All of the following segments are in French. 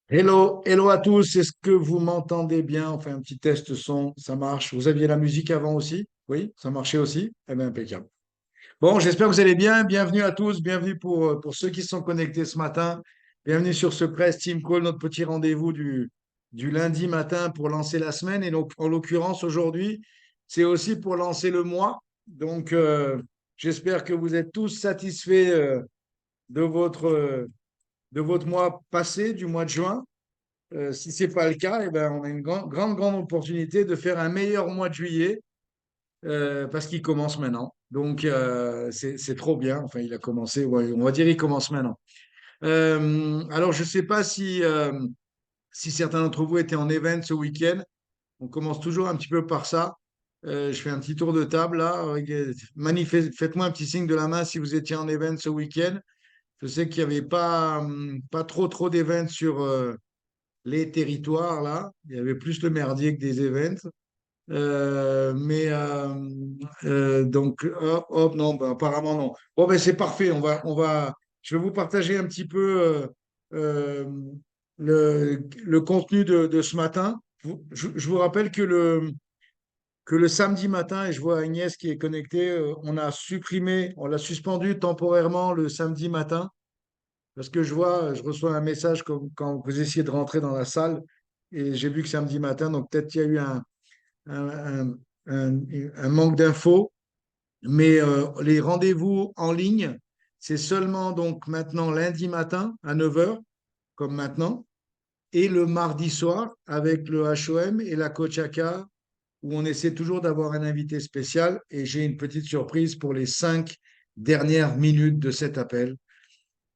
Hello, hello à tous. Est-ce que vous m'entendez bien? On fait un petit test son, ça marche. Vous aviez la musique avant aussi? Oui, ça marchait aussi? Eh bien, impeccable. Bon, j'espère que vous allez bien. Bienvenue à tous. Bienvenue pour ceux qui se sont connectés ce matin. Bienvenue sur ce Press Team Call, notre petit rendez-vous du lundi matin pour lancer la semaine. Et donc, en l'occurrence, aujourd'hui, c'est aussi pour lancer le mois. Donc, j'espère que vous êtes tous satisfaits de votre mois passé, du mois de juin. Si ce n'est pas le cas, eh ben, on a une grande opportunité de faire un meilleur mois de juillet parce qu'il commence maintenant. Donc, c'est trop bien. Enfin, il a commencé, ouais, on va dire il commence maintenant. Alors, je ne sais pas si certains d'entre vous étaient en event ce week-end. On commence toujours un petit peu par ça. Je fais un petit tour de table là. Faites-moi un petit signe de la main si vous étiez en event ce week-end. Je sais qu'il n'y avait pas trop d'événements sur, les territoires, là. Il y avait plus le merdier que des events. Donc, hop, non, ben, apparemment non. Bon, ben, c'est parfait. Je vais vous partager un petit peu euh, le contenu de ce matin. Je vous rappelle que le samedi matin, et je vois Agnès qui est connectée, on l'a suspendu temporairement le samedi matin parce que je reçois un message quand vous essayez de rentrer dans la salle et j'ai vu que samedi matin, donc peut-être qu'il y a eu un, un- un manque d'infos, mais les rendez-vous en ligne, c'est seulement donc maintenant lundi matin à 9 heures comme maintenant, et le mardi soir avec le HOM et la Coachaka, où on essaie toujours d'avoir un invité spécial et j'ai une petite surprise pour les 5 dernières minutes de cet appel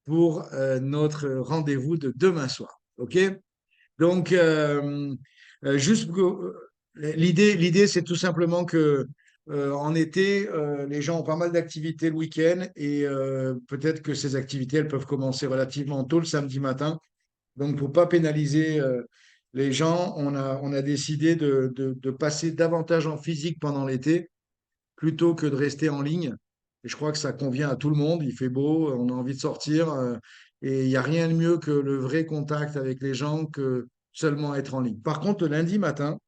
pour notre rendez-vous de demain soir. OK? Donc, l'idée, c'est tout simplement que en été, les gens ont pas mal d'activités le week-end et peut-être que ces activités, elles peuvent commencer relativement tôt le samedi matin. Donc, pour pas pénaliser les gens, on a décidé de passer davantage en physique pendant l'été plutôt que de rester en ligne. Et je crois que ça convient à tout le monde. Il fait beau, on a envie de sortir. Et il n'y a rien de mieux que le vrai contact avec les gens que seulement être en ligne. Par contre, le lundi matin,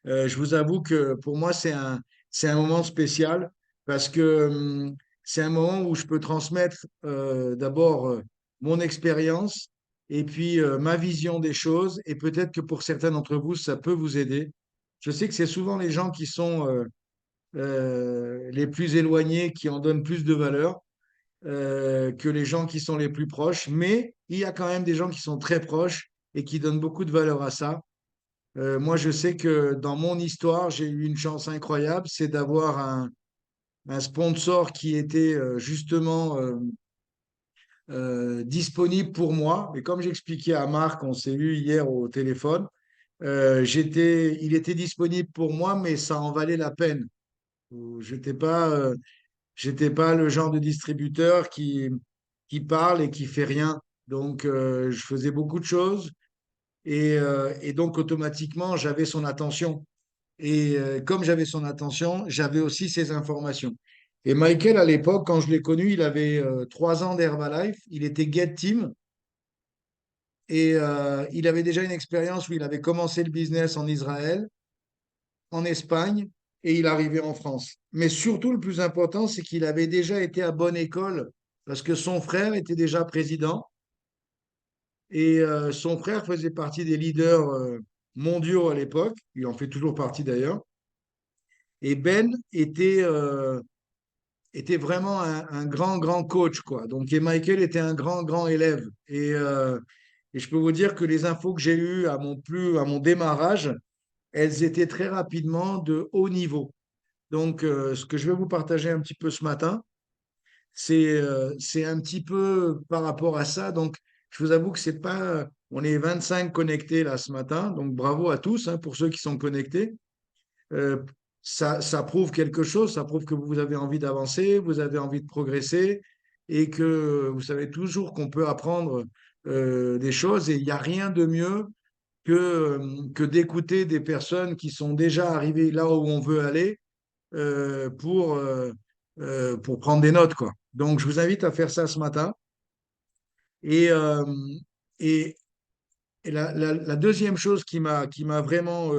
je vous avoue que pour moi, c'est un moment spécial parce que c'est un moment où je peux transmettre d'abord mon expérience et puis ma vision des choses. Et peut-être que pour certains d'entre vous, ça peut vous aider. Je sais que c'est souvent les gens qui sont les plus éloignés qui en donnent plus de valeur que les gens qui sont les plus proches, mais il y a quand même des gens qui sont très proches et qui donnent beaucoup de valeur à ça. Moi, je sais que dans mon histoire, j'ai eu une chance incroyable, c'est d'avoir un sponsor qui était justement disponible pour moi. Et comme j'expliquais à Marc, on s'est eu hier au téléphone, il était disponible pour moi, mais ça en valait la peine. J'étais pas le genre de distributeur qui parle et qui fait rien. Donc, je faisais beaucoup de choses et donc automatiquement, j'avais son attention. Et comme j'avais son attention, j'avais aussi ses informations. Et Michael, à l'époque, quand je l'ai connu, il avait 3 ans d'Herbalife. Il était Get Team et il avait déjà une expérience où il avait commencé le business en Israël, en Espagne et il arrivait en France. Mais surtout, le plus important, c'est qu'il avait déjà été à bonne école parce que son frère était déjà président et son frère faisait partie des leaders mondiaux à l'époque. Il en fait toujours partie d'ailleurs. Et Ben était vraiment un grand coach, quoi. Donc, et Michael était un grand élève. Et je peux vous dire que les infos que j'ai eues à mon démarrage, elles étaient très rapidement de haut niveau. Donc, ce que je vais vous partager un petit peu ce matin, c'est un petit peu par rapport à ça. Donc, je vous avoue que c'est pas. On est 25 connectés là ce matin, donc bravo à tous hein, pour ceux qui sont connectés. Euh, ça prouve quelque chose, ça prouve que vous avez envie d'avancer, vous avez envie de progresser et que vous savez toujours qu'on peut apprendre des choses et il n'y a rien de mieux que d'écouter des personnes qui sont déjà arrivées là où on veut aller pour pour prendre des notes, quoi. Donc, je vous invite à faire ça ce matin. Et, euh, et, et la deuxième chose qui m'a vraiment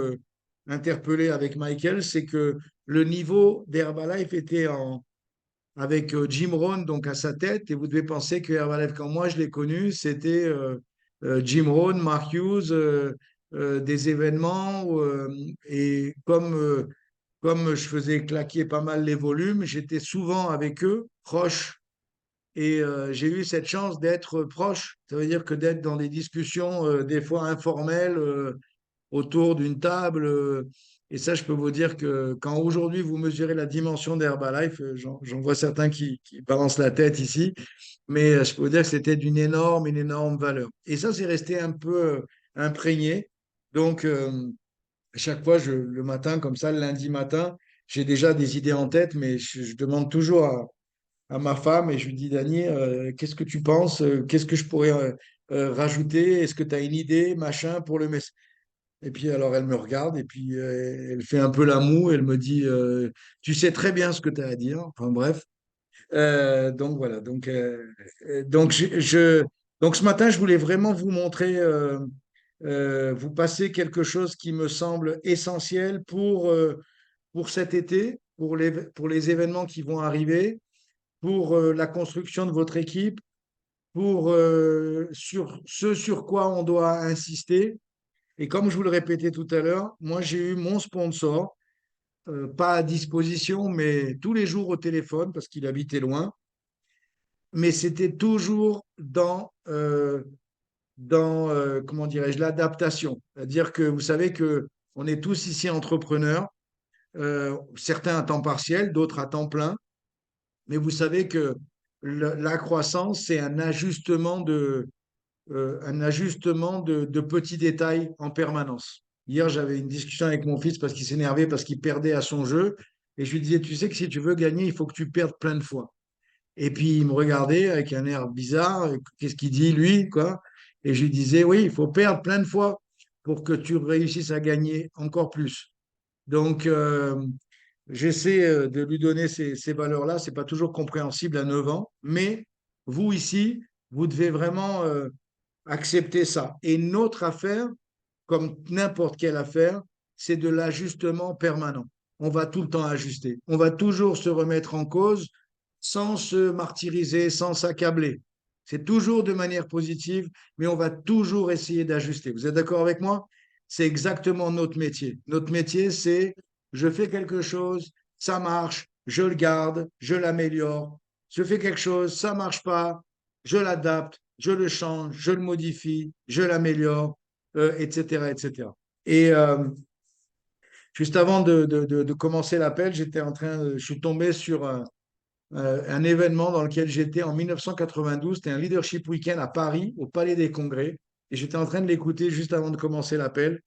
interpellé avec Michael, c'est que le niveau d'Herbalife était avec Jim Rohn donc à sa tête. Et vous devez penser que Herbalife, quand moi je l'ai connu, c'était Jim Rohn, Mark Hughes, des événements. Et comme je faisais claquer pas mal les volumes, j'étais souvent avec eux, proche. Et j'ai eu cette chance d'être proche. Ça veut dire que d'être dans des discussions des fois informelles autour d'une table. Et ça, je peux vous dire que quand aujourd'hui vous mesurez la dimension d'Herbalife, j'en vois certains qui balancent la tête ici, mais je peux vous dire que c'était une énorme valeur. Et ça, c'est resté un peu imprégné. Donc, à chaque fois, le matin, comme ça, le lundi matin, j'ai déjà des idées en tête, mais je demande toujours à ma femme et je lui dis, Dani, qu'est-ce que tu penses? Qu'est-ce que je pourrais rajouter? Est-ce que tu as une idée, machin, pour le message? Et puis alors elle me regarde et puis elle fait un peu la moue, elle me dit tu sais très bien ce que tu as à dire. Enfin bref. Donc voilà. Donc donc ce matin je voulais vraiment vous montrer, vous passer quelque chose qui me semble essentiel pour cet été, pour les événements qui vont arriver, pour la construction de votre équipe, pour sur ce sur quoi on doit insister. Et comme je vous le répétais tout à l'heure, moi j'ai eu mon sponsor, pas à disposition, mais tous les jours au téléphone parce qu'il habitait loin. Mais c'était toujours dans comment dirais-je, l'adaptation. C'est-à-dire que vous savez que on est tous ici entrepreneurs, certains à temps partiel, d'autres à temps plein. Mais vous savez que la croissance, c'est un ajustement de petits détails en permanence. Hier, j'avais une discussion avec mon fils parce qu'il s'énervait, parce qu'il perdait à son jeu. Et je lui disais, tu sais que si tu veux gagner, il faut que tu perdes plein de fois. Et puis, il me regardait avec un air bizarre. Qu'est-ce qu'il dit, lui, quoi? Et je lui disais, oui, il faut perdre plein de fois pour que tu réussisses à gagner encore plus. Donc, j'essaie de lui donner ces valeurs-là. C'est pas toujours compréhensible à 9 ans, mais vous ici, vous devez vraiment accepter ça. Et notre affaire, comme n'importe quelle affaire, c'est de l'ajustement permanent. On va tout le temps ajuster. On va toujours se remettre en cause sans se martyriser, sans s'accabler. C'est toujours de manière positive, mais on va toujours essayer d'ajuster. Vous êtes d'accord avec moi? C'est exactement notre métier. Notre métier, c'est je fais quelque chose, ça marche, je le garde, je l'améliore. Je fais quelque chose, ça marche pas, je l'adapte, je le change, je le modifie, je l'améliore, etc., etc. Et juste avant de commencer l'appel, je suis tombé sur un événement dans lequel j'étais en 1992. C'était un leadership week-end à Paris, au Palais des Congrès. Et j'étais en train de l'écouter juste avant de commencer l'appel.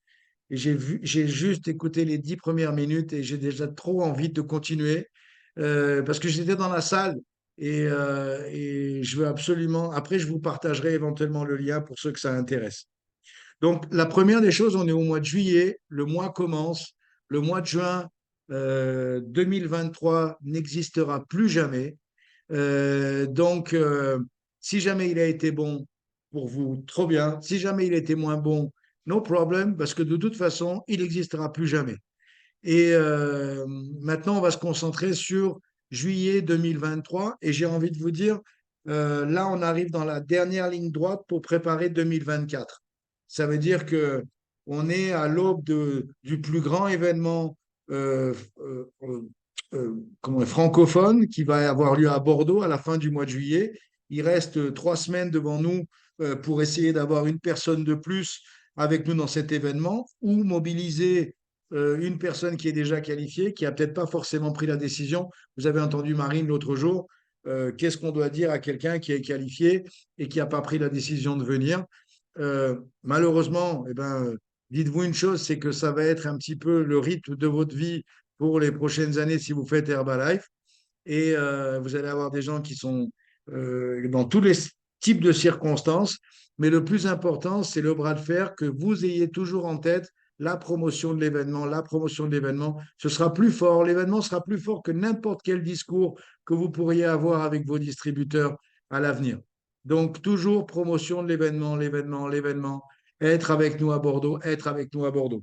Et j'ai juste écouté les 10 premières minutes et j'ai déjà trop envie de continuer parce que j'étais dans la salle et je veux absolument. Après, je vous partagerai éventuellement le lien pour ceux que ça intéresse. Donc, la première des choses, on est au mois de juillet, le mois commence, le mois de juin 2023 n'existera plus jamais. Si jamais il a été bon pour vous, trop bien. Si jamais il a été moins bon, no problem, parce que de toute façon, il n'existera plus jamais. Et maintenant, on va se concentrer sur juillet 2023. Et j'ai envie de vous dire, là, on arrive dans la dernière ligne droite pour préparer 2024. Ça veut dire que on est à l'aube du plus grand événement euh, euh, francophone qui va avoir lieu à Bordeaux à la fin du mois de juillet. Il reste 3 semaines devant nous pour essayer d'avoir une personne de plus avec nous dans cet événement ou mobiliser une personne qui est déjà qualifiée, qui a peut-être pas forcément pris la décision. Vous avez entendu Marine l'autre jour. Qu'est-ce qu'on doit dire à quelqu'un qui est qualifié et qui n'a pas pris la décision de venir? Malheureusement, eh ben, dites-vous une chose, c'est que ça va être un petit peu le rythme de votre vie pour les prochaines années si vous faites Herbalife. Et vous allez avoir des gens qui sont dans tous les types de circonstances. Mais le plus important, c'est le bras de fer, que vous ayez toujours en tête la promotion de l'événement, la promotion de l'événement. Ce sera plus fort, l'événement sera plus fort que n'importe quel discours que vous pourriez avoir avec vos distributeurs à l'avenir. Donc, toujours promotion de l'événement, l'événement, l'événement, être avec nous à Bordeaux, être avec nous à Bordeaux.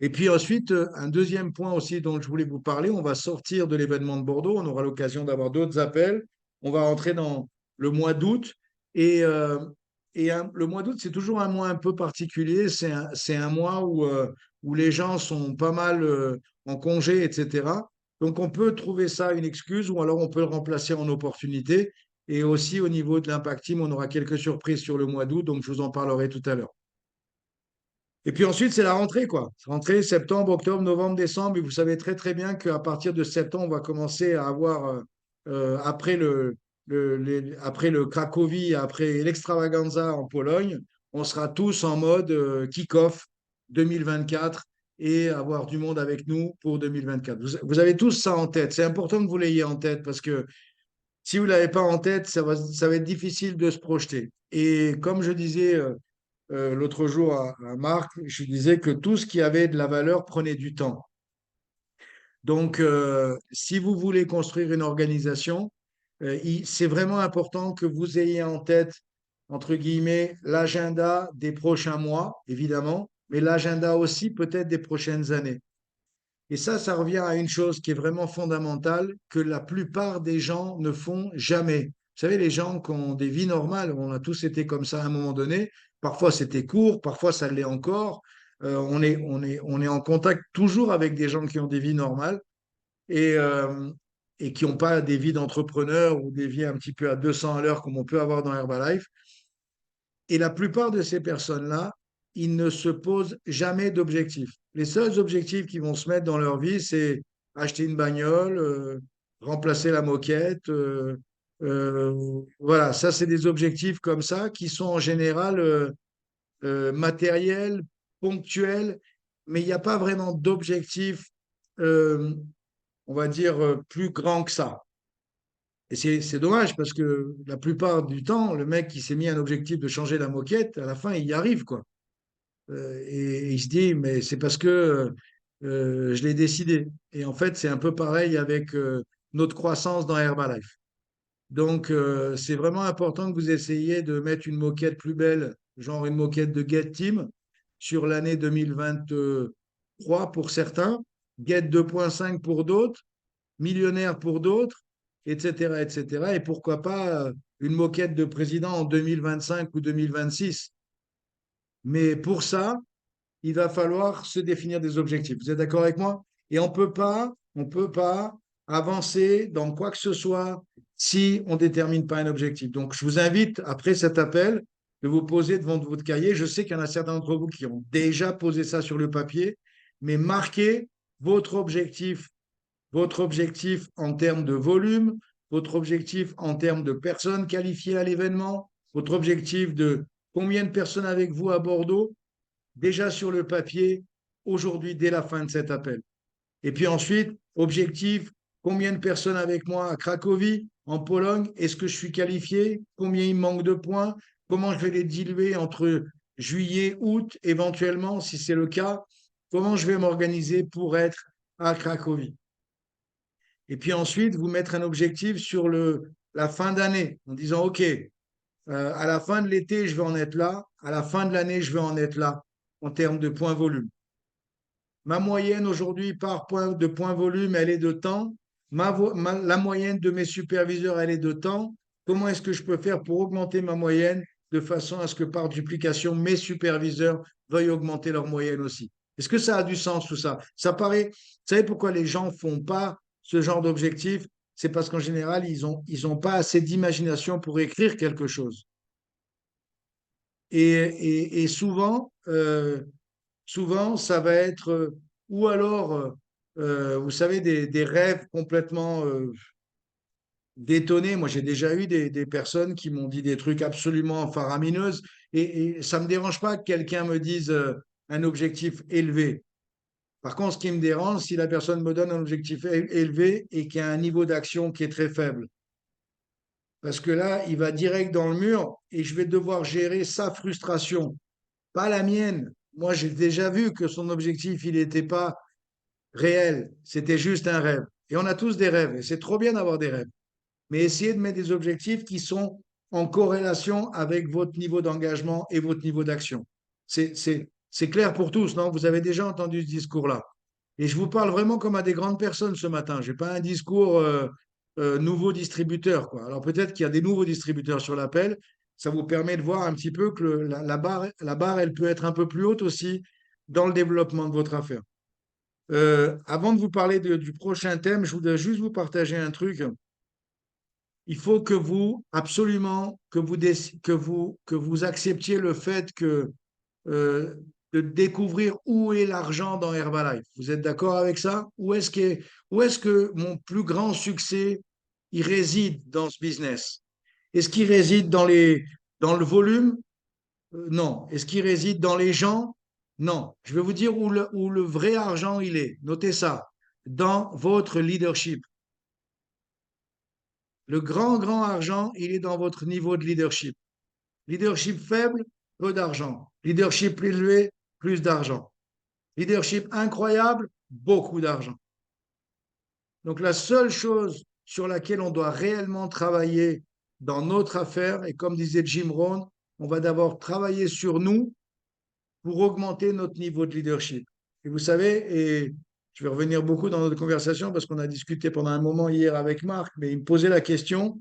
Et puis ensuite, un deuxième point aussi dont je voulais vous parler, on va sortir de l'événement de Bordeaux, on aura l'occasion d'avoir d'autres appels, on va rentrer dans le mois d'août, et, le mois d'août, c'est toujours un mois un peu particulier, c'est un mois où les gens sont pas mal en congé, etc. Donc on peut trouver ça une excuse, ou alors on peut le remplacer en opportunité, et aussi au niveau de l'Impact Team, on aura quelques surprises sur le mois d'août, donc je vous en parlerai tout à l'heure. Et puis ensuite, c'est la rentrée, quoi. Rentrée septembre, octobre, novembre, décembre. Et vous savez très très bien qu'à partir de septembre, on va commencer à avoir, après après le Cracovie, après l'Extravaganza en Pologne, on sera tous en mode kick-off 2024 et avoir du monde avec nous pour 2024. Vous avez tous ça en tête. C'est important que vous l'ayez en tête parce que si vous ne l'avez pas en tête, ça va être difficile de se projeter. Et comme je disais l'autre jour à Marc, je disais que tout ce qui avait de la valeur prenait du temps. Donc, si vous voulez construire une organisation, c'est vraiment important que vous ayez en tête, entre guillemets, l'agenda des prochains mois, évidemment, mais l'agenda aussi peut-être des prochaines années. Et ça revient à une chose qui est vraiment fondamentale, que la plupart des gens ne font jamais. Vous savez, les gens qui ont des vies normales, on a tous été comme ça à un moment donné, parfois c'était court, parfois ça l'est encore. On est en contact toujours avec des gens qui ont des vies normales et, euh, et qui n'ont pas des vies d'entrepreneurs ou des vies un petit peu à 200 à l'heure comme on peut avoir dans Herbalife. Et la plupart de ces personnes-là, ils ne se posent jamais d'objectifs. Les seuls objectifs qu'ils vont se mettre dans leur vie, c'est acheter une bagnole, remplacer la moquette. Voilà, ça, c'est des objectifs comme ça qui sont en général matériels, ponctuels, mais il n'y a pas vraiment d'objectif, euh, on va dire, plus grand que ça. Et c'est dommage parce que la plupart du temps, le mec qui s'est mis un objectif de changer la moquette, à la fin, il y arrive, quoi. Et il se dit, mais c'est parce que je l'ai décidé. Et en fait, c'est un peu pareil avec notre croissance dans Herbalife. Donc, c'est vraiment important que vous essayiez de mettre une moquette plus belle, genre une moquette de Get Team, sur l'année 2023 pour certains, Get 2.5 pour d'autres, Millionnaire pour d'autres, etc., etc. Et pourquoi pas une moquette de président en 2025 ou 2026. Mais pour ça, il va falloir se définir des objectifs. Vous êtes d'accord avec moi? Et on peut pas avancer dans quoi que ce soit si on ne détermine pas un objectif. Donc, je vous invite, après cet appel, de vous poser devant votre cahier. Je sais qu'il y en a certains d'entre vous qui ont déjà posé ça sur le papier, mais marquez votre objectif, votre objectif en termes de volume, votre objectif en termes de personnes qualifiées à l'événement, votre objectif de combien de personnes avec vous à Bordeaux, déjà sur le papier, aujourd'hui, dès la fin de cet appel. Et puis ensuite, objectif, combien de personnes avec moi à Cracovie, en Pologne, est-ce que je suis qualifié, combien il me manque de points, comment je vais les diluer entre juillet, août, éventuellement, si c'est le cas, comment je vais m'organiser pour être à Cracovie. Et puis ensuite, vous mettre un objectif sur la fin d'année en disant, OK, à la fin de l'été, je vais en être là, à la fin de l'année, je vais en être là en termes de points volume. Ma moyenne aujourd'hui par point de point volume, elle est de temps. La moyenne de mes superviseurs, elle est de temps. Comment est-ce que je peux faire pour augmenter ma moyenne de façon à ce que par duplication, mes superviseurs veuillent augmenter leur moyenne aussi? Est-ce que ça a du sens tout ça? Ça paraît, vous savez pourquoi les gens ne font pas ce genre d'objectif? C'est parce qu'en général, ils ont pas assez d'imagination pour écrire quelque chose. Et souvent, souvent, ça va être, ou alors, vous savez, des rêves complètement détonnés. Moi, j'ai déjà eu des personnes qui m'ont dit des trucs absolument faramineuses, et ça ne me dérange pas que quelqu'un me dise un objectif élevé. Par contre, ce qui me dérange, si la personne me donne un objectif élevé et qu'il y a un niveau d'action qui est très faible. Parce que là, il va direct dans le mur et je vais devoir gérer sa frustration, pas la mienne. moi, j'ai déjà vu que son objectif, il n'était pas réel, c'était juste un rêve. Et on a tous des rêves, et c'est trop bien d'avoir des rêves. Mais essayez de mettre des objectifs qui sont en corrélation avec votre niveau d'engagement et votre niveau d'action. C'est clair pour tous, non? Vous avez déjà entendu ce discours-là. Et je vous parle vraiment comme à des grandes personnes ce matin. Je n'ai pas un discours nouveau distributeur, quoi. Alors peut-être qu'il y a des nouveaux distributeurs sur l'appel. Ça vous permet de voir un petit peu que la barre, elle peut être un peu plus haute aussi dans le développement de votre affaire. Avant de vous parler du prochain thème, je voudrais juste vous partager un truc. Il faut que vous, absolument, que vous acceptiez le fait que euh, de découvrir où est l'argent dans Herbalife. Vous êtes d'accord avec ça? Où est-ce que mon plus grand succès, il réside dans ce business? Est-ce qu'il réside dans le volume? Non. Est-ce qu'il réside dans les gens? Non. Je vais vous dire où le vrai argent, il est. Notez ça. Dans votre leadership. Le grand argent, il est dans votre niveau de leadership. Leadership faible, peu d'argent. Leadership élevé, plus d'argent. Leadership incroyable, beaucoup d'argent. Donc la seule chose sur laquelle on doit réellement travailler dans notre affaire, et comme disait Jim Rohn, on va d'abord travailler sur nous pour augmenter notre niveau de leadership. Et vous savez, et je vais revenir beaucoup dans notre conversation parce qu'on a discuté pendant un moment hier avec Marc, mais il me posait la question,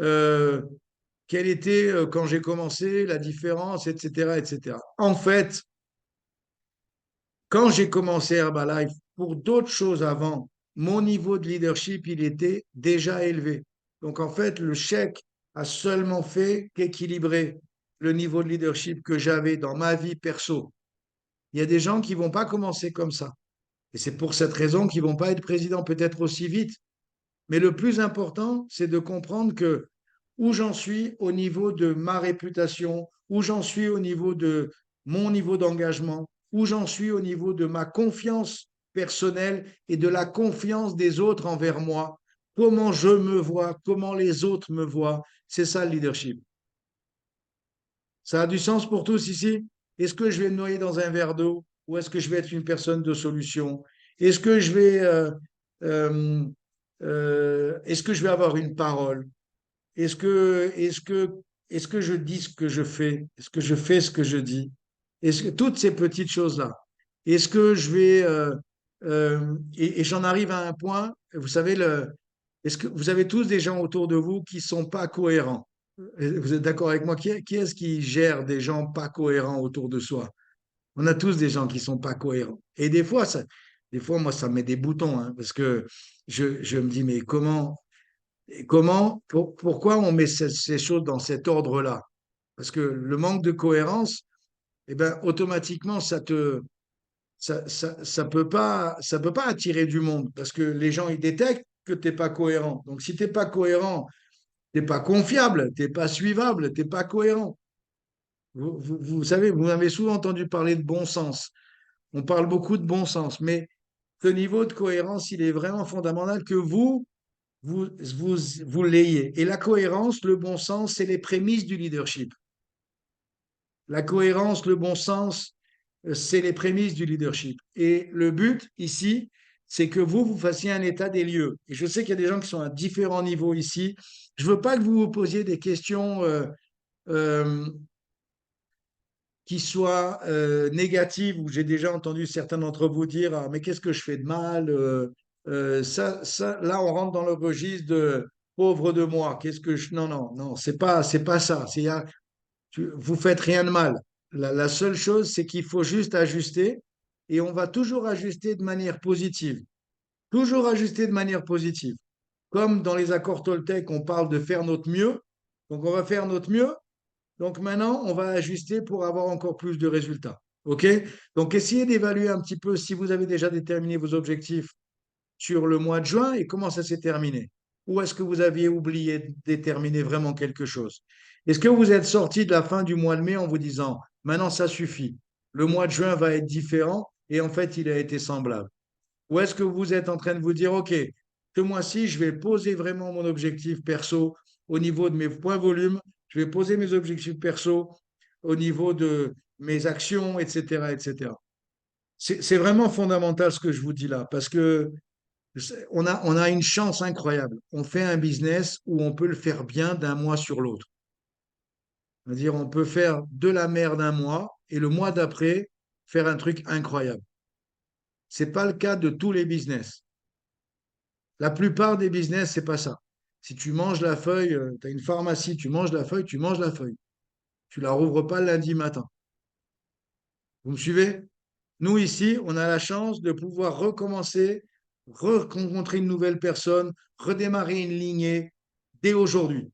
euh, quelle était, quand j'ai commencé, la différence, etc., etc. En fait, quand j'ai commencé Herbalife, pour d'autres choses avant, mon niveau de leadership, il était déjà élevé. Donc, en fait, le chèque a seulement fait qu'équilibrer le niveau de leadership que j'avais dans ma vie perso. Il y a des gens qui vont pas commencer comme ça. Et c'est pour cette raison qu'ils vont pas être présidents peut-être aussi vite. Mais le plus important, c'est de comprendre que où j'en suis au niveau de ma réputation, où j'en suis au niveau de mon niveau d'engagement, où j'en suis au niveau de ma confiance personnelle et de la confiance des autres envers moi, comment je me vois, comment les autres me voient. C'est ça le leadership. Ça a du sens pour tous ici? Est-ce que je vais me noyer dans un verre d'eau ou est-ce que je vais être une personne de solution? Est-ce que je vais, euh, est-ce que je vais avoir une parole? Est-ce que, est-ce que, est-ce que je dis ce que je fais? Est-ce que je fais ce que je dis? Est-ce que toutes ces petites choses-là? Est-ce que je vais et j'en arrive à un point, vous savez, est-ce que vous avez tous des gens autour de vous qui sont pas cohérents? Vous êtes d'accord avec moi? Qui est-ce qui gère des gens pas cohérents autour de soi? On a tous des gens qui sont pas cohérents. Et des fois, moi, ça me met des boutons, hein, parce que je me dis, mais pourquoi on met ces choses dans cet ordre-là? Parce que le manque de cohérence, eh ben, automatiquement, ça peut pas attirer du monde parce que les gens, ils détectent que tu n'es pas cohérent. Donc, si tu n'es pas cohérent, tu n'es pas confiable, tu n'es pas suivable, tu n'es pas cohérent. Vous savez, vous avez souvent entendu parler de bon sens. On parle beaucoup de bon sens, mais ce niveau de cohérence, il est vraiment fondamental que vous, vous, vous l'ayez. Et la cohérence, le bon sens, c'est les prémices du leadership. La cohérence, le bon sens, c'est les prémices du leadership. Et le but ici, c'est que vous fassiez un état des lieux. Et je sais qu'il y a des gens qui sont à différents niveaux ici. Je ne veux pas que vous vous posiez des questions euh, qui soient négatives, où j'ai déjà entendu certains d'entre vous dire ah, mais qu'est-ce que je fais de mal là, on rentre dans le registre de pauvre de moi. Qu'est-ce que je. Non, non, non, c'est pas ça. Vous faites rien de mal. La seule chose, c'est qu'il faut juste ajuster et on va toujours ajuster de manière positive. Toujours ajuster de manière positive. Comme dans les accords Toltec, on parle de faire notre mieux. Donc, on va faire notre mieux. Donc, maintenant, on va ajuster pour avoir encore plus de résultats. OK? Donc, essayez d'évaluer un petit peu si vous avez déjà déterminé vos objectifs sur le mois de juin et comment ça s'est terminé. Ou est-ce que vous aviez oublié de déterminer vraiment quelque chose? Est-ce que vous êtes sorti de la fin du mois de mai en vous disant, maintenant ça suffit, le mois de juin va être différent et en fait il a été semblable? Ou est-ce que vous êtes en train de vous dire, OK, ce mois-ci, je vais poser vraiment mon objectif perso au niveau de mes points volume, je vais poser mes objectifs perso au niveau de mes actions, etc., etc. C'est vraiment fondamental ce que je vous dis là, parce que on a une chance incroyable. On fait un business où on peut le faire bien d'un mois sur l'autre. C'est-à-dire, on peut faire de la merde un mois et le mois d'après, faire un truc incroyable. C'est pas le cas de tous les business. La plupart des business, c'est pas ça. Si tu manges la feuille, tu as une pharmacie, tu manges la feuille, tu manges la feuille. Tu la rouvres pas le lundi matin. Vous me suivez? Nous, ici, on a la chance de pouvoir recommencer, rencontrer une nouvelle personne, redémarrer une lignée dès aujourd'hui.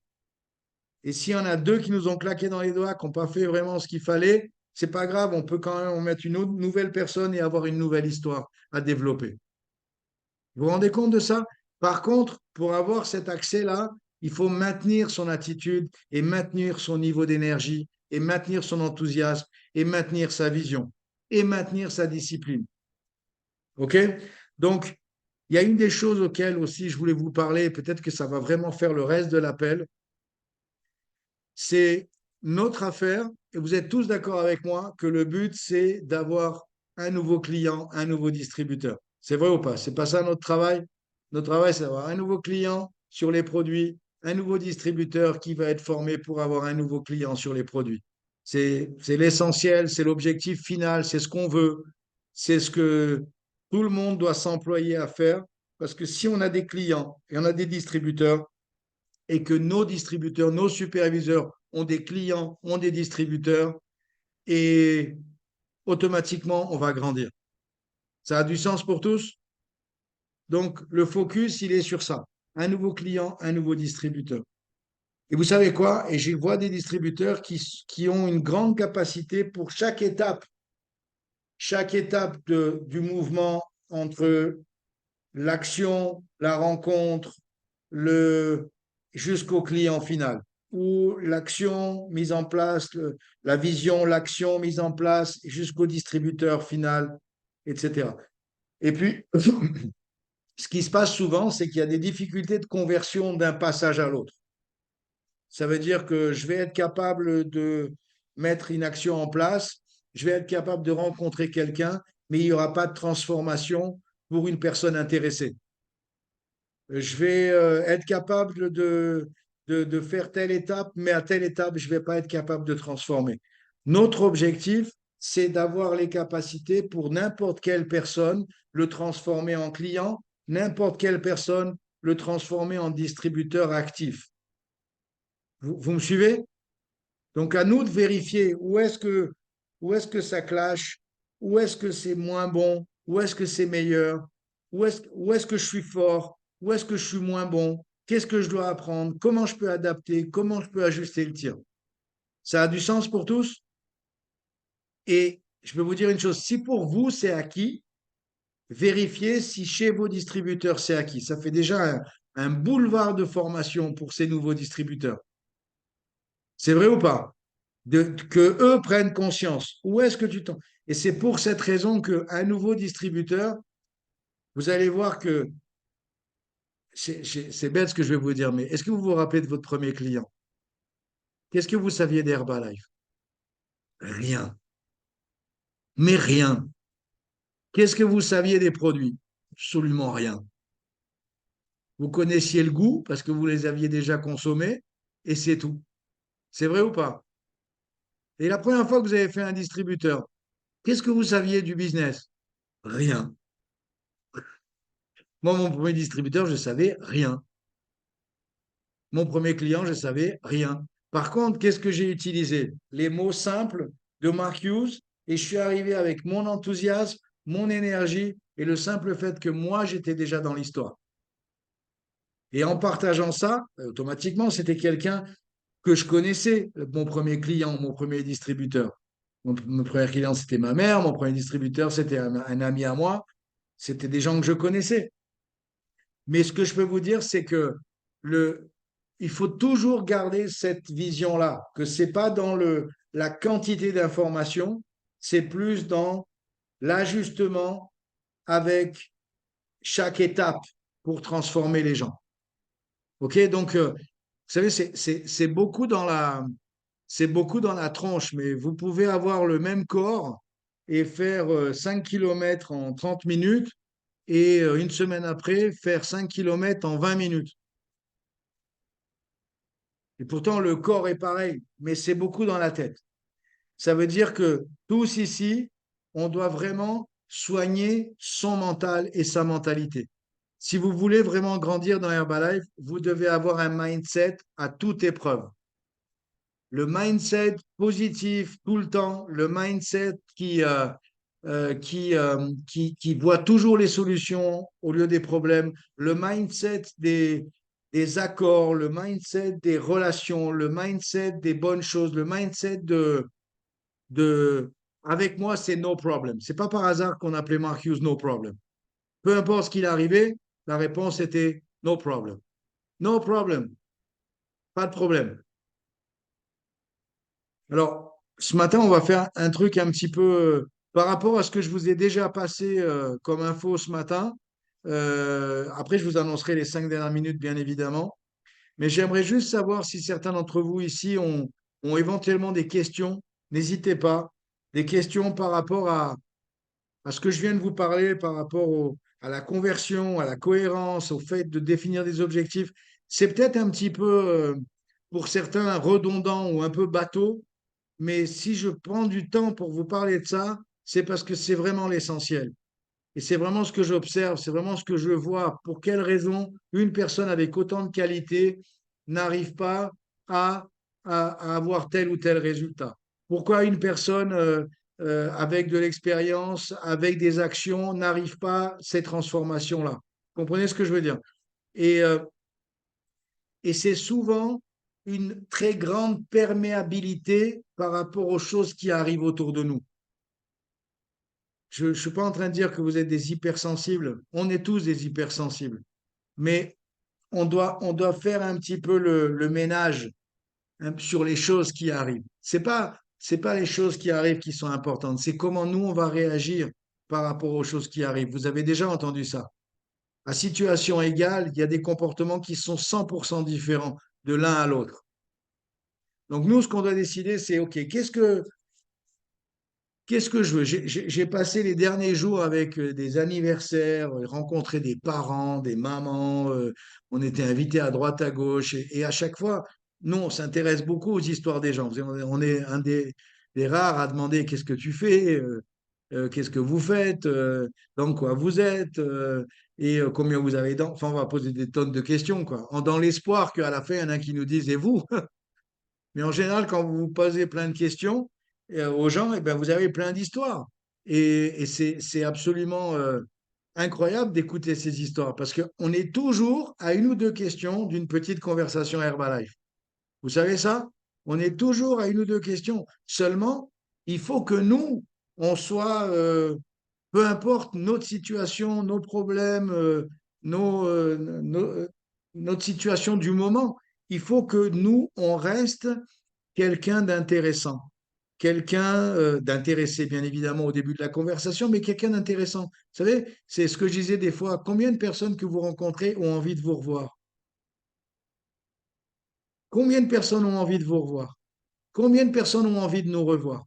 Et s'il y en a deux qui nous ont claqué dans les doigts, qui n'ont pas fait vraiment ce qu'il fallait, c'est pas grave, on peut quand même mettre une autre, nouvelle personne et avoir une nouvelle histoire à développer. Vous vous rendez compte de ça? Par contre, pour avoir cet accès-là, il faut maintenir son attitude et maintenir son niveau d'énergie et maintenir son enthousiasme et maintenir sa vision et maintenir sa discipline. OK? Donc, il y a une des choses auxquelles aussi je voulais vous parler, peut-être que ça va vraiment faire le reste de l'appel, c'est notre affaire, et vous êtes tous d'accord avec moi que le but, c'est d'avoir un nouveau client, un nouveau distributeur. C'est vrai ou pas? C'est pas ça notre travail? Notre travail, c'est d'avoir un nouveau client sur les produits, un nouveau distributeur qui va être formé pour avoir un nouveau client sur les produits. C'est l'essentiel, c'est l'objectif final, c'est ce qu'on veut, c'est ce que tout le monde doit s'employer à faire, parce que si on a des clients et on a des distributeurs, et que nos distributeurs, nos superviseurs ont des clients, ont des distributeurs, et automatiquement, on va grandir. Ça a du sens pour tous? Donc, le focus, il est sur ça. Un nouveau client, un nouveau distributeur. Et vous savez quoi? Et je vois des distributeurs qui ont une grande capacité pour chaque étape du mouvement entre l'action, la rencontre, le, jusqu'au client final, où l'action mise en place, la vision, l'action mise en place jusqu'au distributeur final, etc. Et puis, ce qui se passe souvent, c'est qu'il y a des difficultés de conversion d'un passage à l'autre. Ça veut dire que je vais être capable de mettre une action en place, je vais être capable de rencontrer quelqu'un, mais il n'y aura pas de transformation pour une personne intéressée. Je vais être capable de faire telle étape, mais à telle étape, je ne vais pas être capable de transformer. Notre objectif, c'est d'avoir les capacités pour n'importe quelle personne le transformer en client, n'importe quelle personne le transformer en distributeur actif. Vous me suivez? Donc à nous de vérifier où est-ce que ça clash, où est-ce que c'est moins bon, où est-ce que c'est meilleur, où est-ce que je suis fort, où est-ce que je suis moins bon, qu'est-ce que je dois apprendre, comment je peux adapter, comment je peux ajuster le tir. Ça a du sens pour tous? Et je peux vous dire une chose, si pour vous c'est acquis, vérifiez si chez vos distributeurs c'est acquis. Ça fait déjà un boulevard de formation pour ces nouveaux distributeurs. C'est vrai ou pas? Que eux prennent conscience. Où est-ce que tu t'en... Et c'est pour cette raison qu'un nouveau distributeur, vous allez voir que c'est bête ce que je vais vous dire, mais est-ce que vous vous rappelez de votre premier client? Qu'est-ce que vous saviez d'Herbalife? Rien. Mais rien. Qu'est-ce que vous saviez des produits? Absolument rien. Vous connaissiez le goût parce que vous les aviez déjà consommés et c'est tout. C'est vrai ou pas? Et la première fois que vous avez fait un distributeur, qu'est-ce que vous saviez du business? Rien. Moi, mon premier distributeur, je savais rien. Mon premier client, je savais rien. Par contre, qu'est-ce que j'ai utilisé? Les mots simples de Mark Hughes et je suis arrivé avec mon enthousiasme, mon énergie et le simple fait que moi, j'étais déjà dans l'histoire. Et en partageant ça, automatiquement, c'était quelqu'un que je connaissais, mon premier client, mon premier distributeur. Mon premier client, c'était ma mère, mon premier distributeur, c'était un ami à moi, c'était des gens que je connaissais. Mais ce que je peux vous dire, c'est que le, il faut toujours garder cette vision-là, que c'est pas dans la quantité d'informations, c'est plus dans l'ajustement avec chaque étape pour transformer les gens. OK? Donc, vous savez, c'est beaucoup dans c'est beaucoup dans la tronche, mais vous pouvez avoir le même corps et faire 5 km en 30 minutes et une semaine après, faire 5 km en 20 minutes. Et pourtant, le corps est pareil, mais c'est beaucoup dans la tête. Ça veut dire que tous ici, on doit vraiment soigner son mental et sa mentalité. Si vous voulez vraiment grandir dans Herbalife, vous devez avoir un mindset à toute épreuve. Le mindset positif tout le temps, le mindset qui voit toujours les solutions au lieu des problèmes, le mindset des accords, le mindset des relations, le mindset des bonnes choses, le mindset de avec moi, c'est no problem. C'est pas par hasard qu'on appelait Mark Hughes no problem. Peu importe ce qu'il arrivait, la réponse était no problem. No problem, pas de problème. Alors, ce matin, on va faire un truc un petit peu par rapport à ce que je vous ai déjà passé comme info ce matin. Après, je vous annoncerai les 5 dernières minutes, bien évidemment. Mais j'aimerais juste savoir si certains d'entre vous ici ont éventuellement des questions. N'hésitez pas. Des questions par rapport à ce que je viens de vous parler, par rapport à la conversion, à la cohérence, au fait de définir des objectifs. C'est peut-être un petit peu, pour certains, redondant ou un peu bateau, mais si je prends du temps pour vous parler de ça, c'est parce que c'est vraiment l'essentiel. Et c'est vraiment ce que j'observe, c'est vraiment ce que je vois. Pour quelle raison une personne avec autant de qualité n'arrive pas à, à avoir tel ou tel résultat? Pourquoi une personne avec de l'expérience, avec des actions, n'arrive pas ces transformations-là? Vous comprenez ce que je veux dire? Et, euh, et c'est souvent une très grande perméabilité par rapport aux choses qui arrivent autour de nous. Je ne suis pas en train de dire que vous êtes des hypersensibles. On est tous des hypersensibles. Mais on doit faire un petit peu le ménage hein, sur les choses qui arrivent. C'est pas les choses qui arrivent qui sont importantes. C'est comment nous, on va réagir par rapport aux choses qui arrivent. Vous avez déjà entendu ça. À situation égale, il y a des comportements qui sont 100% différents de l'un à l'autre. Donc nous, ce qu'on doit décider, c'est, OK, qu'est-ce que je veux? J'ai passé les derniers jours avec des anniversaires, rencontré des parents, des mamans, on était invités à droite, à gauche, et à chaque fois, nous, on s'intéresse beaucoup aux histoires des gens. On est un des rares à demander qu'est-ce que tu fais, qu'est-ce que vous faites, dans quoi vous êtes, et combien vous avez d'enfants. Enfin, on va poser des tonnes de questions, quoi, dans l'espoir qu'à la fin, il y en a un qui nous dise, et vous? Mais en général, quand vous vous posez plein de questions aux gens, eh ben, vous avez plein d'histoires. Et c'est absolument incroyable d'écouter ces histoires parce qu'on est toujours à une ou deux questions d'une petite conversation Herbalife. Vous savez ça? On est toujours à une ou deux questions. Seulement, il faut que nous, on soit, peu importe notre situation, nos problèmes, nos, notre situation du moment, il faut que nous, on reste quelqu'un d'intéressant, quelqu'un d'intéressé, bien évidemment, au début de la conversation, mais quelqu'un d'intéressant. Vous savez, c'est ce que je disais des fois, combien de personnes que vous rencontrez ont envie de vous revoir? Combien de personnes ont envie de vous revoir? Combien de personnes ont envie de nous revoir?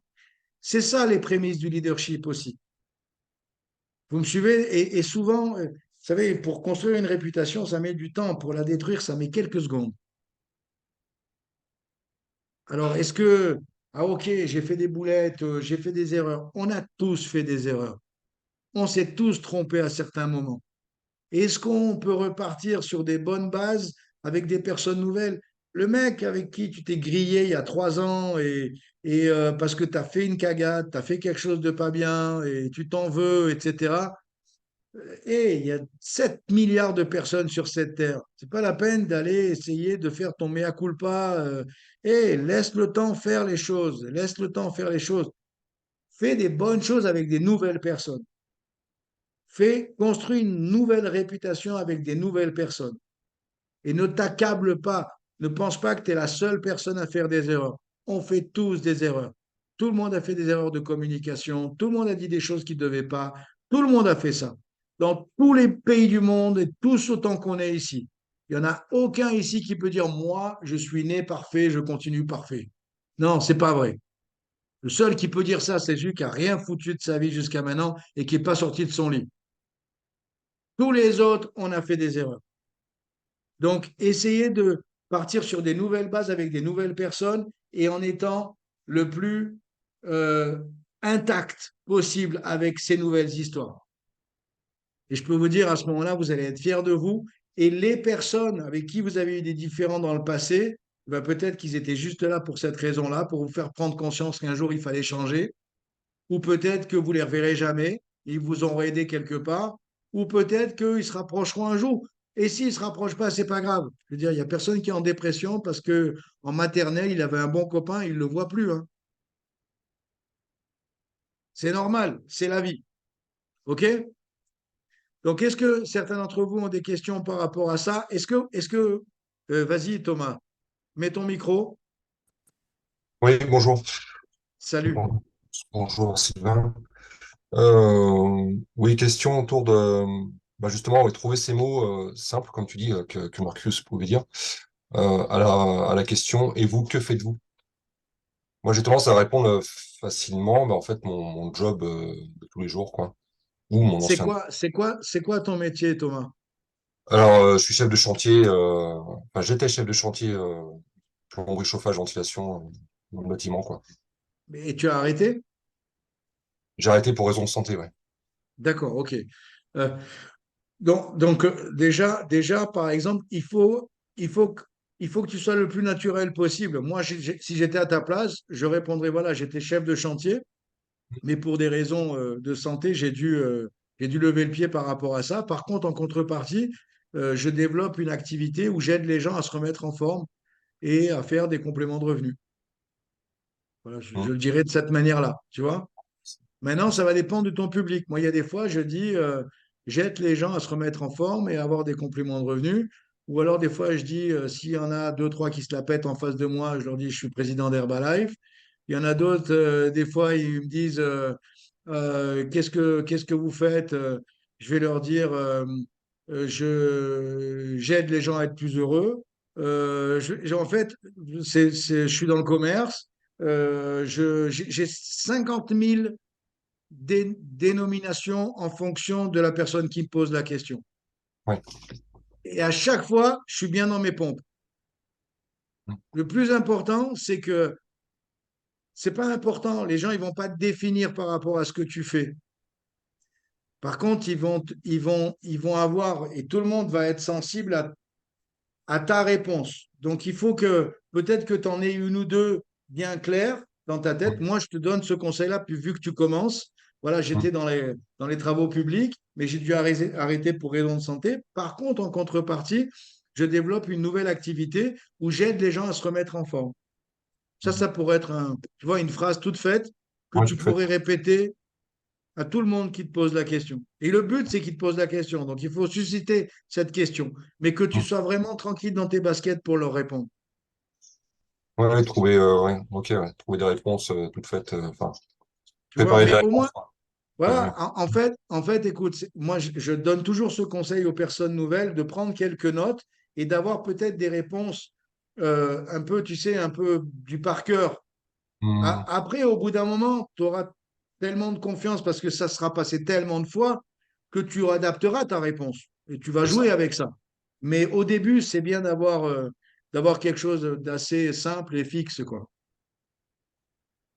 C'est ça les prémices du leadership aussi. Vous me suivez? Et souvent, vous savez, pour construire une réputation, ça met du temps. Pour la détruire, ça met quelques secondes. Alors, ah ok, j'ai fait des boulettes, j'ai fait des erreurs. On a tous fait des erreurs. On s'est tous trompés à certains moments. Est-ce qu'on peut repartir sur des bonnes bases avec des personnes nouvelles? Le mec avec qui tu t'es grillé il y a 3 ans et parce que tu as fait une cagade, tu as fait quelque chose de pas bien et tu t'en veux, etc. Et il y a 7 milliards de personnes sur cette terre. C'est pas la peine d'aller essayer de faire ton mea culpa. Et laisse le temps faire les choses. Laisse le temps faire les choses. Fais des bonnes choses avec des nouvelles personnes. Construis une nouvelle réputation avec des nouvelles personnes. Et ne t'accable pas. Ne pense pas que tu es la seule personne à faire des erreurs. On fait tous des erreurs. Tout le monde a fait des erreurs de communication. Tout le monde a dit des choses qu'il ne devait pas. Tout le monde a fait ça. Dans tous les pays du monde et tous autant qu'on est ici. Il n'y en a aucun ici qui peut dire, moi, je suis né parfait, je continue parfait. Non, c'est pas vrai. Le seul qui peut dire ça, c'est celui qui a rien foutu de sa vie jusqu'à maintenant et qui n'est pas sorti de son lit. Tous les autres, on a fait des erreurs. Donc, essayez de partir sur des nouvelles bases avec des nouvelles personnes et en étant le plus euh, intact possible avec ces nouvelles histoires. Et je peux vous dire, à ce moment-là, vous allez être fiers de vous. Et les personnes avec qui vous avez eu des différends dans le passé, ben peut-être qu'ils étaient juste là pour cette raison-là, pour vous faire prendre conscience qu'un jour il fallait changer. Ou peut-être que vous les reverrez jamais, ils vous auront aidé quelque part, ou peut-être qu'ils se rapprocheront un jour. Et s'ils ne se rapprochent pas, c'est pas grave. Je veux dire, il n'y a personne qui est en dépression parce que en maternelle, il avait un bon copain, il ne le voit plus, hein. C'est normal, c'est la vie. OK? Donc, est-ce que certains d'entre vous ont des questions par rapport à ça? Vas-y, Thomas, mets ton micro. Oui, bonjour. Salut. Bon- Bonjour Sylvain. Oui, question autour de justement oui, trouver ces mots simples, comme tu dis, que Marcus pouvait dire, à la question et vous, que faites-vous? Moi, j'ai tendance à répondre facilement, en fait, mon job de tous les jours, quoi, ou mon ancien. C'est quoi ton métier, Thomas? Alors, je suis chef de chantier, j'étais chef de chantier plomberie, chauffage, ventilation dans le bâtiment, quoi. Et tu as arrêté? J'ai arrêté pour raison de santé, ouais. D'accord, OK. Euh, déjà, par exemple, il faut, il faut que tu sois le plus naturel possible. Moi, si j'étais à ta place, je répondrais, voilà, j'étais chef de chantier, mais pour des raisons de santé, j'ai dû lever le pied par rapport à ça. Par contre, en contrepartie, je développe une activité où j'aide les gens à se remettre en forme et à faire des compléments de revenus. Voilà, Mm. je le dirais de cette manière-là, tu vois. Maintenant, ça va dépendre de ton public. Moi, il y a des fois, je dis, j'aide les gens à se remettre en forme et à avoir des compléments de revenus. Ou alors, des fois, je dis, s'il y en a deux, trois qui se la pètent en face de moi, je leur dis, je suis président d'Herbalife. Il y en a d'autres, des fois, ils me disent, qu'est-ce que vous faites? Je vais leur dire, j'aide les gens à être plus heureux. En fait, je suis dans le commerce. J'ai 50 000 dénominations en fonction de la personne qui me pose la question. Ouais. Et à chaque fois, je suis bien dans mes pompes. Mm. Le plus important, c'est que c'est pas important. Les gens, ils vont pas te définir par rapport à ce que tu fais. Par contre, ils vont avoir, et tout le monde va être sensible à ta réponse. Donc, il faut que peut-être que tu en aies une ou deux bien claires dans ta tête. Mm. Moi, je te donne ce conseil-là, puis vu que tu commences, voilà, Mm. j'étais dans les travaux publics, mais j'ai dû arrêter pour raison de santé. Par contre, en contrepartie, je développe une nouvelle activité où j'aide les gens à se remettre en forme. Ça pourrait être tu vois, une phrase toute faite que Ouais, tu tout fait. pourrais répéter à tout le monde qui te pose la question. Et le but, c'est qu'il te pose la question. Donc, il faut susciter cette question, mais que tu Mm. sois vraiment tranquille dans tes baskets pour leur répondre. Ouais, ouais, trouver, ouais, ok, ouais, trouver des réponses toutes faites, Tu vois, préparer des mais au moins, réponses, quoi. Ouais, mieux. voilà, en fait, écoute, moi, je donne toujours ce conseil aux personnes nouvelles de prendre quelques notes et d'avoir peut-être des réponses un peu, tu sais, un peu du par cœur. Mm. Après, au bout d'un moment, tu auras tellement de confiance parce que ça sera passé tellement de fois que tu adapteras ta réponse et tu vas C'est jouer ça. avec ça. Mais au début, c'est bien d'avoir quelque chose d'assez simple et fixe, quoi.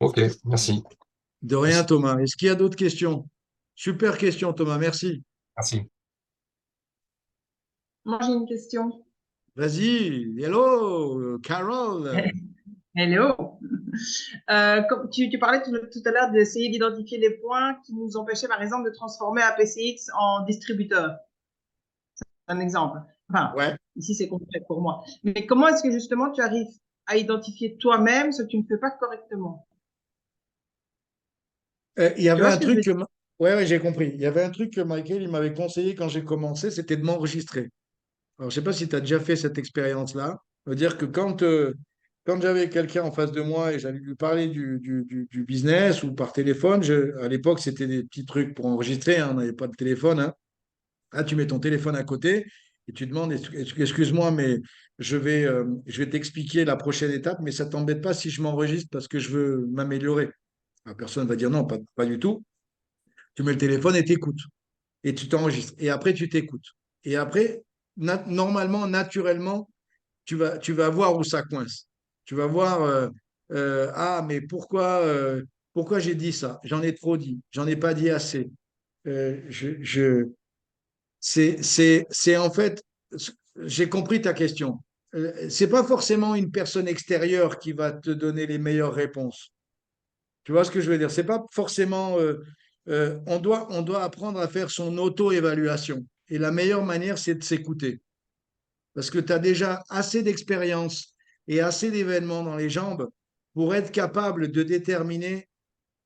Ok, merci. De rien, Merci. Thomas. Est-ce qu'il y a d'autres questions? Super question, Thomas. Merci. Merci. Moi, j'ai une question. Vas-y. Hello, Carol. Hello. Comme tu parlais tout à l'heure d'essayer d'identifier les points qui nous empêchaient, par exemple, de transformer APCX en distributeur. Un exemple. Enfin, Ouais. ici, c'est concret pour moi. Mais comment est-ce que justement tu arrives à identifier toi-même ce que tu ne fais pas correctement? Il y Tu avait vois un ce que je truc veux que... dire? Ouais, ouais, j'ai compris. Il y avait un truc que Michael, il m'avait conseillé quand j'ai commencé, c'était de m'enregistrer. Alors, je sais pas si tu as déjà fait cette expérience-là. C'est-à-dire que quand j'avais quelqu'un en face de moi et j'allais lui parler du business ou par téléphone, à l'époque, c'était des petits trucs pour enregistrer, hein, on n'avait pas de téléphone, hein. Là, tu mets ton téléphone à côté et tu demandes, excuse-moi, mais je vais t'expliquer la prochaine étape, mais ça t'embête pas si je m'enregistre parce que je veux m'améliorer. La personne va dire non, pas du tout. Tu mets le téléphone et t'écoutes. Et tu t'enregistres. Et après, tu t'écoutes. Et après, normalement, naturellement, tu vas voir où ça coince. Tu vas voir, ah, mais pourquoi j'ai dit ça? J'en ai trop dit. J'en ai pas dit assez. Euh, je, je, c'est en fait, j'ai compris ta question. C'est pas forcément une personne extérieure qui va te donner les meilleures réponses. Tu vois ce que je veux dire? C'est pas forcément. On doit apprendre à faire son auto-évaluation. Et la meilleure manière, c'est de s'écouter. Parce que tu as déjà assez d'expérience et assez d'événements dans les jambes pour être capable de déterminer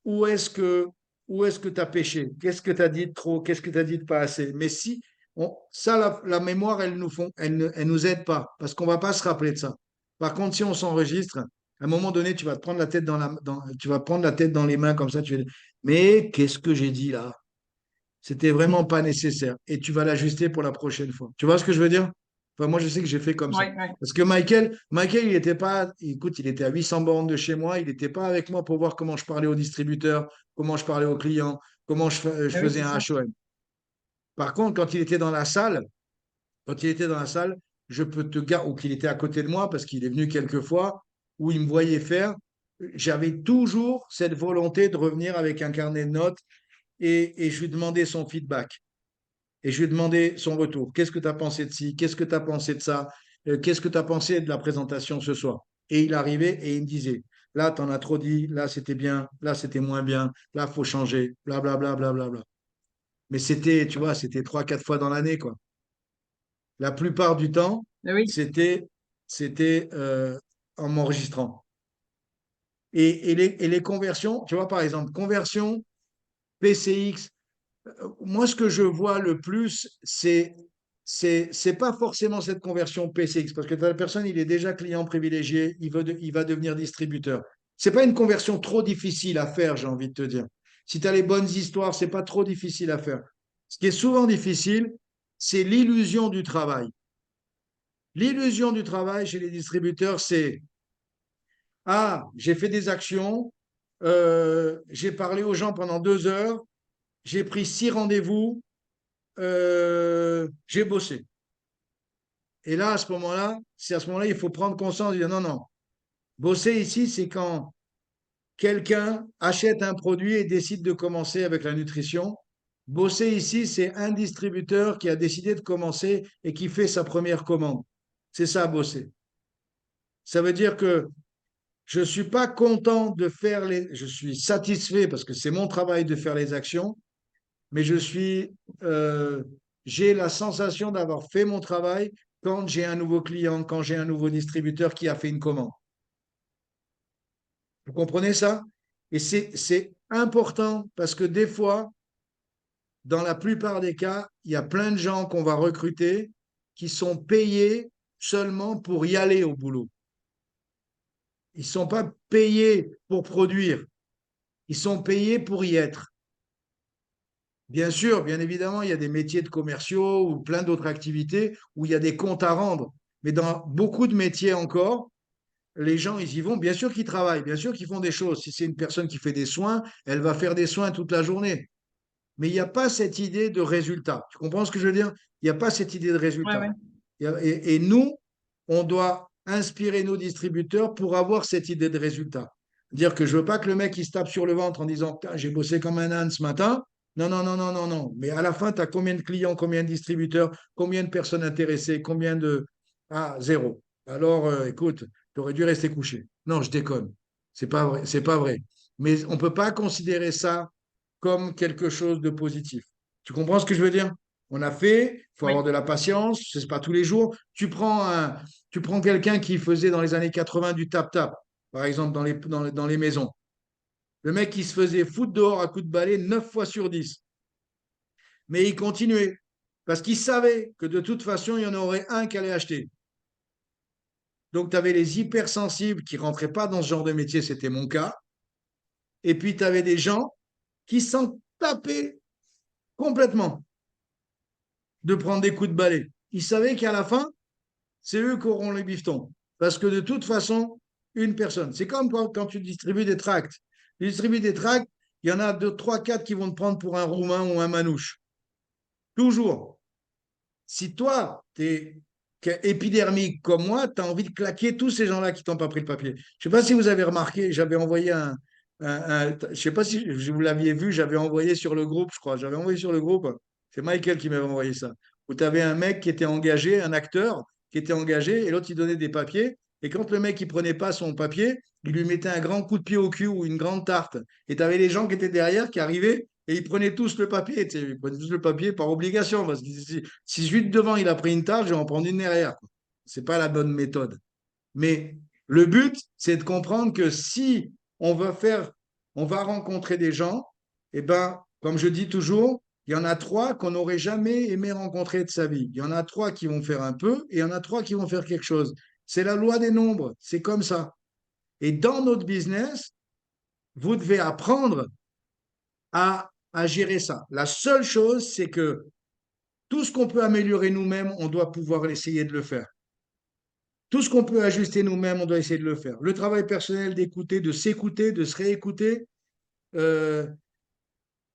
où est-ce que où est-ce que tu as péché, qu'est-ce que tu as dit de trop, qu'est-ce que tu as dit de pas assez. Mais si ça, la mémoire, elle nous aide pas parce qu'on va pas se rappeler de ça. Par contre, si on s'enregistre, à un moment donné, tu vas te prendre la tête tu vas prendre la tête dans les mains comme ça. Tu vas dire, mais qu'est-ce que j'ai dit là? C'était vraiment pas nécessaire. Et tu vas l'ajuster pour la prochaine fois. Tu vois ce que je veux dire? Enfin, moi, je sais que j'ai fait comme ça. Oui, oui. Parce que Michael, il était pas, écoute, il était à 800 bornes de chez moi. Il n'était pas avec moi pour voir comment je parlais aux distributeurs, comment je parlais aux clients, comment je Ah oui, faisais c'est un ça. HOM. Par contre, quand il était dans la salle, je peux te ou qu'il était à côté de moi parce qu'il est venu quelques fois, où il me voyait faire, j'avais toujours cette volonté de revenir avec un carnet de notes et je lui demandais son feedback. Et je lui ai demandé son retour. Qu'est-ce que tu as pensé de ci? Qu'est-ce que tu as pensé de ça? Qu'est-ce que tu as pensé de la présentation ce soir? Et il arrivait et il me disait, là, tu en as trop dit, là, c'était bien, là, c'était moins bien, là, il faut changer, blablabla, blablabla. Mais c'était, tu vois, c'était 3, 4 fois dans l'année, quoi. La plupart du temps, Ah oui, c'était en m'enregistrant. Et les conversions, tu vois, par exemple, conversion PCX. Moi, ce que je vois le plus, c'est pas forcément cette conversion PCX, parce que la personne, il est déjà client privilégié, il va devenir distributeur. C'est pas une conversion trop difficile à faire, j'ai envie de te dire. Si tu as les bonnes histoires, c'est pas trop difficile à faire. Ce qui est souvent difficile, c'est l'illusion du travail. L'illusion du travail chez les distributeurs, c'est ah, j'ai fait des actions, j'ai parlé aux gens pendant 2 heures, j'ai pris 6 rendez-vous, j'ai bossé. Et là, à ce moment-là, il faut prendre conscience et dire non, non. Bosser ici, c'est quand quelqu'un achète un produit et décide de commencer avec la nutrition. Bosser ici, c'est un distributeur qui a décidé de commencer et qui fait sa première commande. C'est ça, bosser. Ça veut dire que je ne suis pas content de faire je suis satisfait parce que c'est mon travail de faire les actions, mais euh, j'ai la sensation d'avoir fait mon travail quand j'ai un nouveau client, quand j'ai un nouveau distributeur qui a fait une commande. Vous comprenez ça? Et c'est important parce que des fois, dans la plupart des cas, il y a plein de gens qu'on va recruter qui sont payés seulement pour y aller au boulot. Ils ne sont pas payés pour produire, ils sont payés pour y être. Bien sûr, bien évidemment, il y a des métiers de commerciaux ou plein d'autres activités où il y a des comptes à rendre. Mais dans beaucoup de métiers encore, les gens, ils y vont. Bien sûr qu'ils travaillent, bien sûr qu'ils font des choses. Si c'est une personne qui fait des soins, elle va faire des soins toute la journée. Mais il n'y a pas cette idée de résultat. Tu comprends ce que je veux dire? Il n'y a pas cette idée de ouais, résultat. ouais. Et nous, on doit inspirer nos distributeurs pour avoir cette idée de résultat. Dire que je veux pas que le mec il se tape sur le ventre en disant putain, j'ai bossé comme un âne ce matin. Non, non, non, non, non, non. Mais à la fin, tu as combien de clients, combien de distributeurs, combien de personnes intéressées, combien de. Ah, zéro. Alors, écoute, tu aurais dû rester couché. Non, je déconne. C'est pas vrai. C'est pas vrai. Mais on ne peut pas considérer ça comme quelque chose de positif. Tu comprends ce que je veux dire? On a fait, il faut avoir Oui, de la patience, ce n'est pas tous les jours. Tu prends quelqu'un qui faisait dans les années 80 du tap-tap, par exemple dans les maisons. Le mec qui se faisait foutre dehors à coups de balai 9 fois sur 10. Mais il continuait parce qu'il savait que de toute façon, il y en aurait un qui allait acheter. Donc, tu avais les hypersensibles qui ne rentraient pas dans ce genre de métier, c'était mon cas. Et puis, tu avais des gens qui s'en tapaient complètement de prendre des coups de balai. Ils savaient qu'à la fin, c'est eux qui auront les bifetons. Parce que de toute façon, une personne, c'est comme quand tu distribues des tracts. Tu distribues des tracts, il y en a deux, trois, quatre qui vont te prendre pour un Roumain ou un Manouche. Toujours. Si toi, tu es épidermique comme moi, tu as envie de claquer tous ces gens-là qui t'ont pas pris le papier. Je ne sais pas si vous avez remarqué, j'avais envoyé je ne sais pas si vous l'aviez vu, j'avais envoyé sur le groupe, je crois. J'avais envoyé sur le groupe, c'est Michael qui m'avait envoyé ça, où tu avais un mec qui était engagé, un acteur qui était engagé, et l'autre, il donnait des papiers. Et quand le mec, il prenait pas son papier, il lui mettait un grand coup de pied au cul ou une grande tarte. Et tu avais les gens qui étaient derrière, qui arrivaient, et ils prenaient tous le papier. Tu sais, ils prenaient tous le papier par obligation, parce que si celui de devant, il a pris une tarte, je vais en prendre une derrière. Ce n'est pas la bonne méthode. Mais le but, c'est de comprendre que si on va faire, on va rencontrer des gens, et ben, comme je dis toujours, il y en a trois qu'on n'aurait jamais aimé rencontrer de sa vie. Il y en a trois qui vont faire un peu et il y en a trois qui vont faire quelque chose. C'est la loi des nombres, c'est comme ça. Et dans notre business, vous devez apprendre à gérer ça. La seule chose, c'est que tout ce qu'on peut améliorer nous-mêmes, on doit pouvoir essayer de le faire. Tout ce qu'on peut ajuster nous-mêmes, on doit essayer de le faire. Le travail personnel d'écouter, de s'écouter, de se réécouter, euh,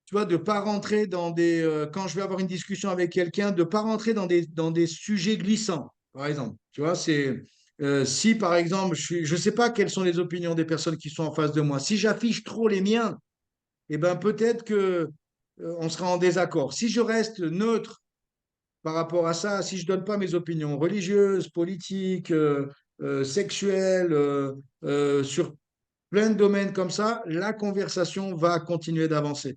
tu vois, de ne pas rentrer dans des... quand je vais avoir une discussion avec quelqu'un, de ne pas rentrer dans des sujets glissants, par exemple. Tu vois, c'est... si, par exemple, je ne sais pas quelles sont les opinions des personnes qui sont en face de moi. Si j'affiche trop les miens, eh ben, peut-être que on sera en désaccord. Si je reste neutre par rapport à ça, si je ne donne pas mes opinions religieuses, politiques, sexuelles, sur plein de domaines comme ça, la conversation va continuer d'avancer.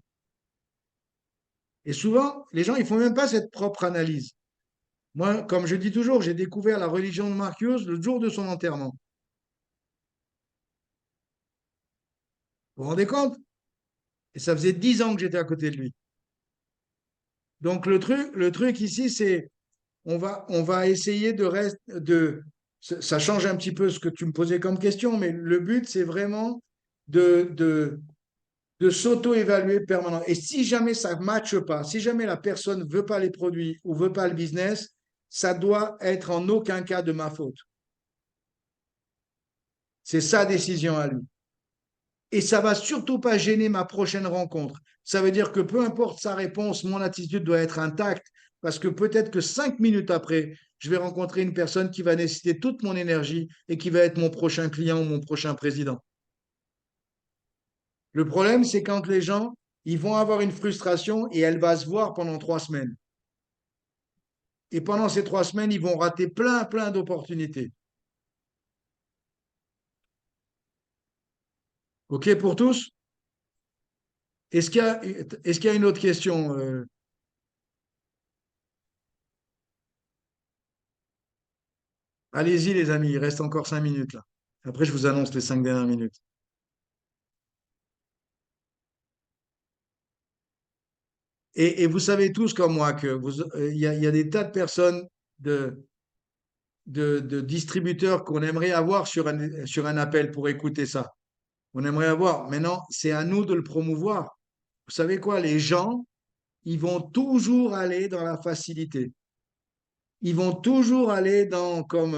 Et souvent, les gens, ils font même pas cette propre analyse. Moi, comme je dis toujours, j'ai découvert la religion de Marcuse le jour de son enterrement. Vous vous rendez compte? Et ça faisait 10 ans que j'étais à côté de lui. Donc le truc ici, c'est on va essayer ça change un petit peu ce que tu me posais comme question, mais le but, c'est vraiment de, de, de s'auto-évaluer permanemment. Et si jamais ça ne matche pas, si jamais la personne ne veut pas les produits ou ne veut pas le business, ça doit être en aucun cas de ma faute. C'est sa décision à lui. Et ça va surtout pas gêner ma prochaine rencontre. Ça veut dire que peu importe sa réponse, mon attitude doit être intacte parce que peut-être que 5 minutes après, je vais rencontrer une personne qui va nécessiter toute mon énergie et qui va être mon prochain client ou mon prochain président. Le problème, c'est quand les gens, ils vont avoir une frustration et elle va se voir pendant 3 semaines. Et pendant ces 3 semaines, ils vont rater plein d'opportunités. OK pour tous? Est-ce qu'il y a une autre question? Allez-y, les amis, il reste encore 5 minutes là. Après, je vous annonce les 5 dernières minutes. Et vous savez tous comme moi que il y a des tas de personnes, de, de distributeurs qu'on aimerait avoir sur un appel pour écouter ça. On aimerait avoir. Maintenant, c'est à nous de le promouvoir. Vous savez quoi? Les gens, ils vont toujours aller dans la facilité. Ils vont toujours aller comme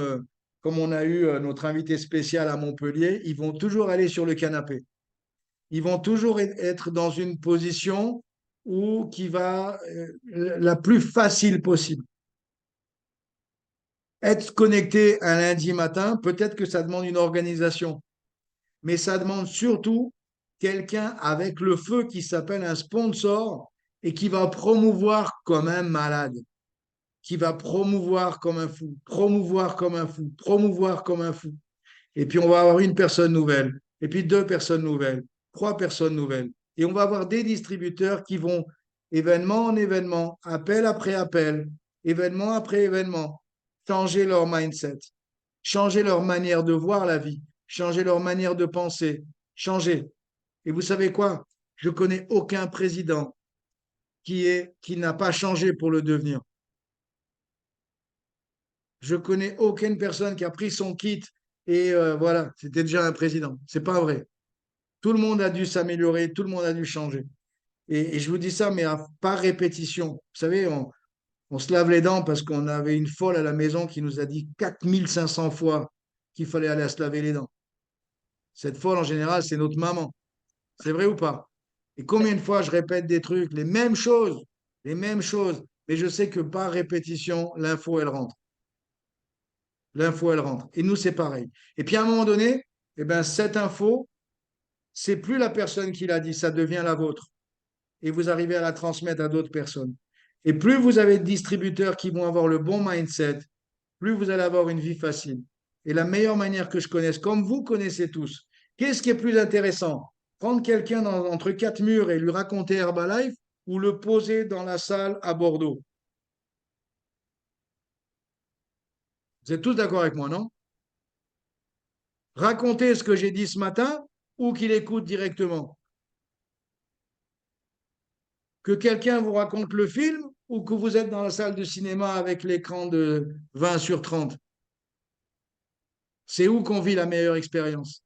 on a eu notre invité spécial à Montpellier, ils vont toujours aller sur le canapé. Ils vont toujours être dans une position qui va la plus facile possible. Être connecté un lundi matin, peut-être que ça demande une organisation, mais ça demande surtout quelqu'un avec le feu qui s'appelle un sponsor et qui va promouvoir comme un malade, qui va promouvoir comme un fou, promouvoir comme un fou, promouvoir comme un fou. Et puis on va avoir une personne nouvelle, et puis deux personnes nouvelles, trois personnes nouvelles. Et on va avoir des distributeurs qui vont, événement en événement, appel après appel, événement après événement, changer leur mindset, changer leur manière de voir la vie, changer leur manière de penser, changer. Et vous savez quoi? Je connais aucun président qui n'a pas changé pour le devenir. Je connais aucune personne qui a pris son kit et voilà, c'était déjà un président. C'est pas vrai. Tout le monde a dû s'améliorer, tout le monde a dû changer. Et je vous dis ça, mais par répétition. Vous savez, On se lave les dents parce qu'on avait une folle à la maison qui nous a dit 4500 fois qu'il fallait aller se laver les dents. Cette folle, en général, c'est notre maman. C'est vrai ou pas? Et combien de fois je répète des trucs, les mêmes choses, mais je sais que par répétition, l'info, elle rentre. L'info, elle rentre. Et nous, c'est pareil. Et puis à un moment donné, eh ben, cette info, c'est plus la personne qui l'a dit, ça devient la vôtre. Et vous arrivez à la transmettre à d'autres personnes. Et plus vous avez de distributeurs qui vont avoir le bon mindset, plus vous allez avoir une vie facile. Et la meilleure manière que je connaisse, comme vous connaissez tous, qu'est-ce qui est plus intéressant? Prendre quelqu'un entre quatre murs et lui raconter Herbalife ou le poser dans la salle à Bordeaux? Vous êtes tous d'accord avec moi, non? Raconter ce que j'ai dit ce matin ou qu'il écoute directement? Que quelqu'un vous raconte le film ou que vous êtes dans la salle de cinéma avec l'écran de 20 sur 30? C'est où qu'on vit la meilleure expérience?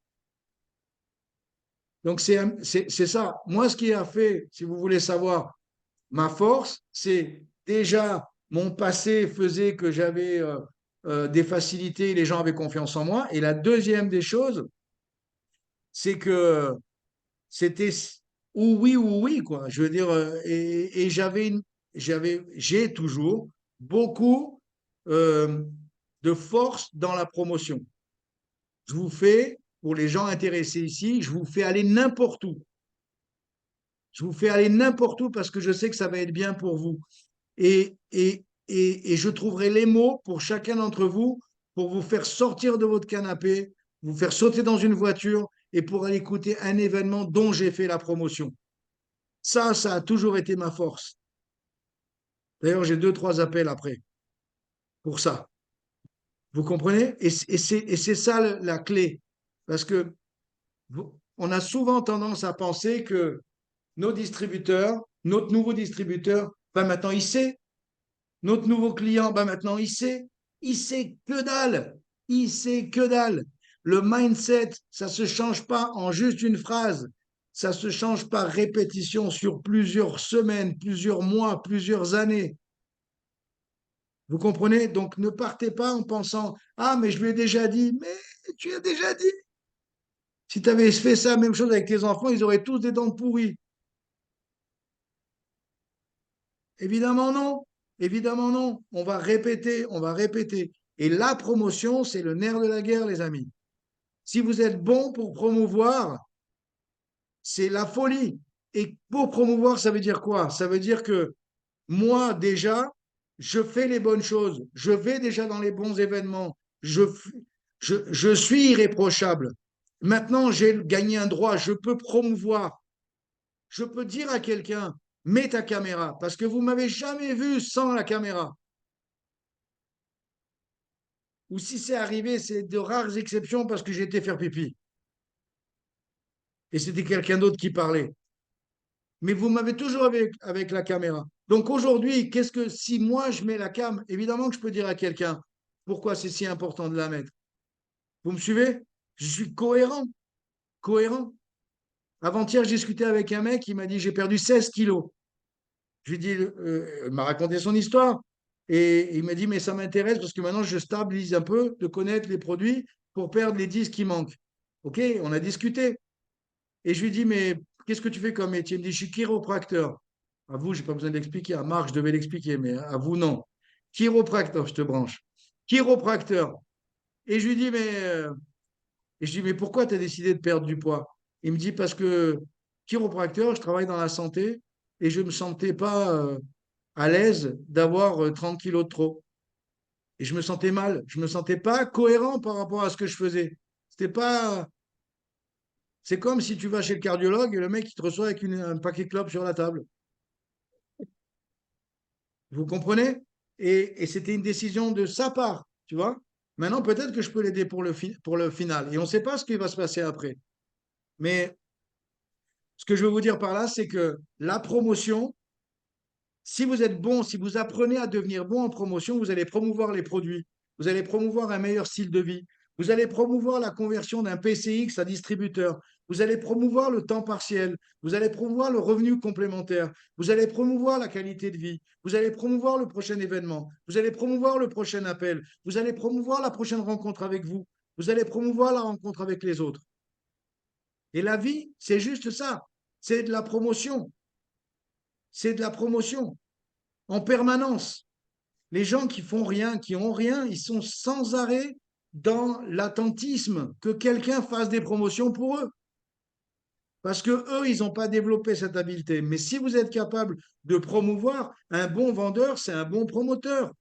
Donc, c'est ça. Moi, ce qui a fait, si vous voulez savoir, ma force, c'est déjà mon passé faisait que j'avais des facilités, les gens avaient confiance en moi. Et la deuxième des choses, c'est que c'était ou oui, quoi. Je veux dire, et j'ai toujours beaucoup euh, de force dans la promotion. Je vous fais, pour les gens intéressés ici, je vous fais aller n'importe où. Je vous fais aller n'importe où parce que je sais que ça va être bien pour vous. Et je trouverai les mots pour chacun d'entre vous pour vous faire sortir de votre canapé, vous faire sauter dans une voiture et pour aller écouter un événement dont j'ai fait la promotion. Ça a toujours été ma force. D'ailleurs, j'ai deux, trois appels après pour ça. Vous comprenez? Et c'est ça la clé. Parce que on a souvent tendance à penser que nos distributeurs, notre nouveau distributeur, ben maintenant il sait. Notre nouveau client, ben maintenant il sait que dalle. Il sait que dalle. Le mindset, ça ne se change pas en juste une phrase. Ça se change par répétition sur plusieurs semaines, plusieurs mois, plusieurs années. Vous comprenez? Donc ne partez pas en pensant, ah, mais je lui ai déjà dit, mais tu as déjà dit. Si tu avais fait ça, même chose avec tes enfants, ils auraient tous des dents pourries. Évidemment non. Évidemment non. On va répéter, on va répéter. Et la promotion, c'est le nerf de la guerre, les amis. Si vous êtes bon pour promouvoir, c'est la folie. Et pour promouvoir, ça veut dire quoi? Ça veut dire que moi, déjà, je fais les bonnes choses. Je vais déjà dans les bons événements. Je suis irréprochable. Maintenant, j'ai gagné un droit. Je peux promouvoir. Je peux dire à quelqu'un, mets ta caméra, parce que vous m'avez jamais vu sans la caméra. Ou si c'est arrivé, c'est de rares exceptions parce que j'étais faire pipi. Et c'était quelqu'un d'autre qui parlait. Mais vous m'avez toujours avec la caméra. Donc aujourd'hui, qu'est-ce que si moi je mets la cam, évidemment que je peux dire à quelqu'un pourquoi c'est si important de la mettre. Vous me suivez? Je suis cohérent, cohérent. Avant-hier, j'ai discuté avec un mec, il m'a dit j'ai perdu 16 kilos. Je lui ai dit, il m'a raconté son histoire. Et il m'a dit, mais ça m'intéresse parce que maintenant, je stabilise un peu de connaître les produits pour perdre les 10 qui manquent. OK, on a discuté. Et je lui ai dit, mais qu'est-ce que tu fais comme métier? Il me dit, je suis chiropracteur. À vous, je n'ai pas besoin d'expliquer. À Marc, je devais l'expliquer, mais à vous, non. Chiropracteur, je te branche. Chiropracteur. Et je lui dis, mais pourquoi tu as décidé de perdre du poids? Il me dit, parce que chiropracteur, je travaille dans la santé et je ne me sentais pas à l'aise d'avoir 30 kilos de trop. Et je me sentais mal. Je ne me sentais pas cohérent par rapport à ce que je faisais. C'était pas. C'est comme si tu vas chez le cardiologue et le mec il te reçoit avec un paquet de clopes sur la table. Vous comprenez? Et c'était une décision de sa part, tu vois? Maintenant, peut-être que je peux l'aider pour le final. Et on ne sait pas ce qui va se passer après. Mais ce que je veux vous dire par là, c'est que la promotion, si vous êtes bon, si vous apprenez à devenir bon en promotion, vous allez promouvoir les produits, vous allez promouvoir un meilleur style de vie, Vous allez promouvoir la conversion d'un PCX à distributeur. Vous allez promouvoir le temps partiel. Vous allez promouvoir le revenu complémentaire. Vous allez promouvoir la qualité de vie. Vous allez promouvoir le prochain événement. Vous allez promouvoir le prochain appel. Vous allez promouvoir la prochaine rencontre avec vous. Vous allez promouvoir la rencontre avec les autres. Et la vie, c'est juste ça. C'est de la promotion. C'est de la promotion en permanence. Les gens qui font rien, qui ont rien, ils sont sans arrêt dans l'attentisme que quelqu'un fasse des promotions pour eux. Parce que eux, ils n'ont pas développé cette habileté. Mais si vous êtes capable de promouvoir, un bon vendeur, c'est un bon promoteur.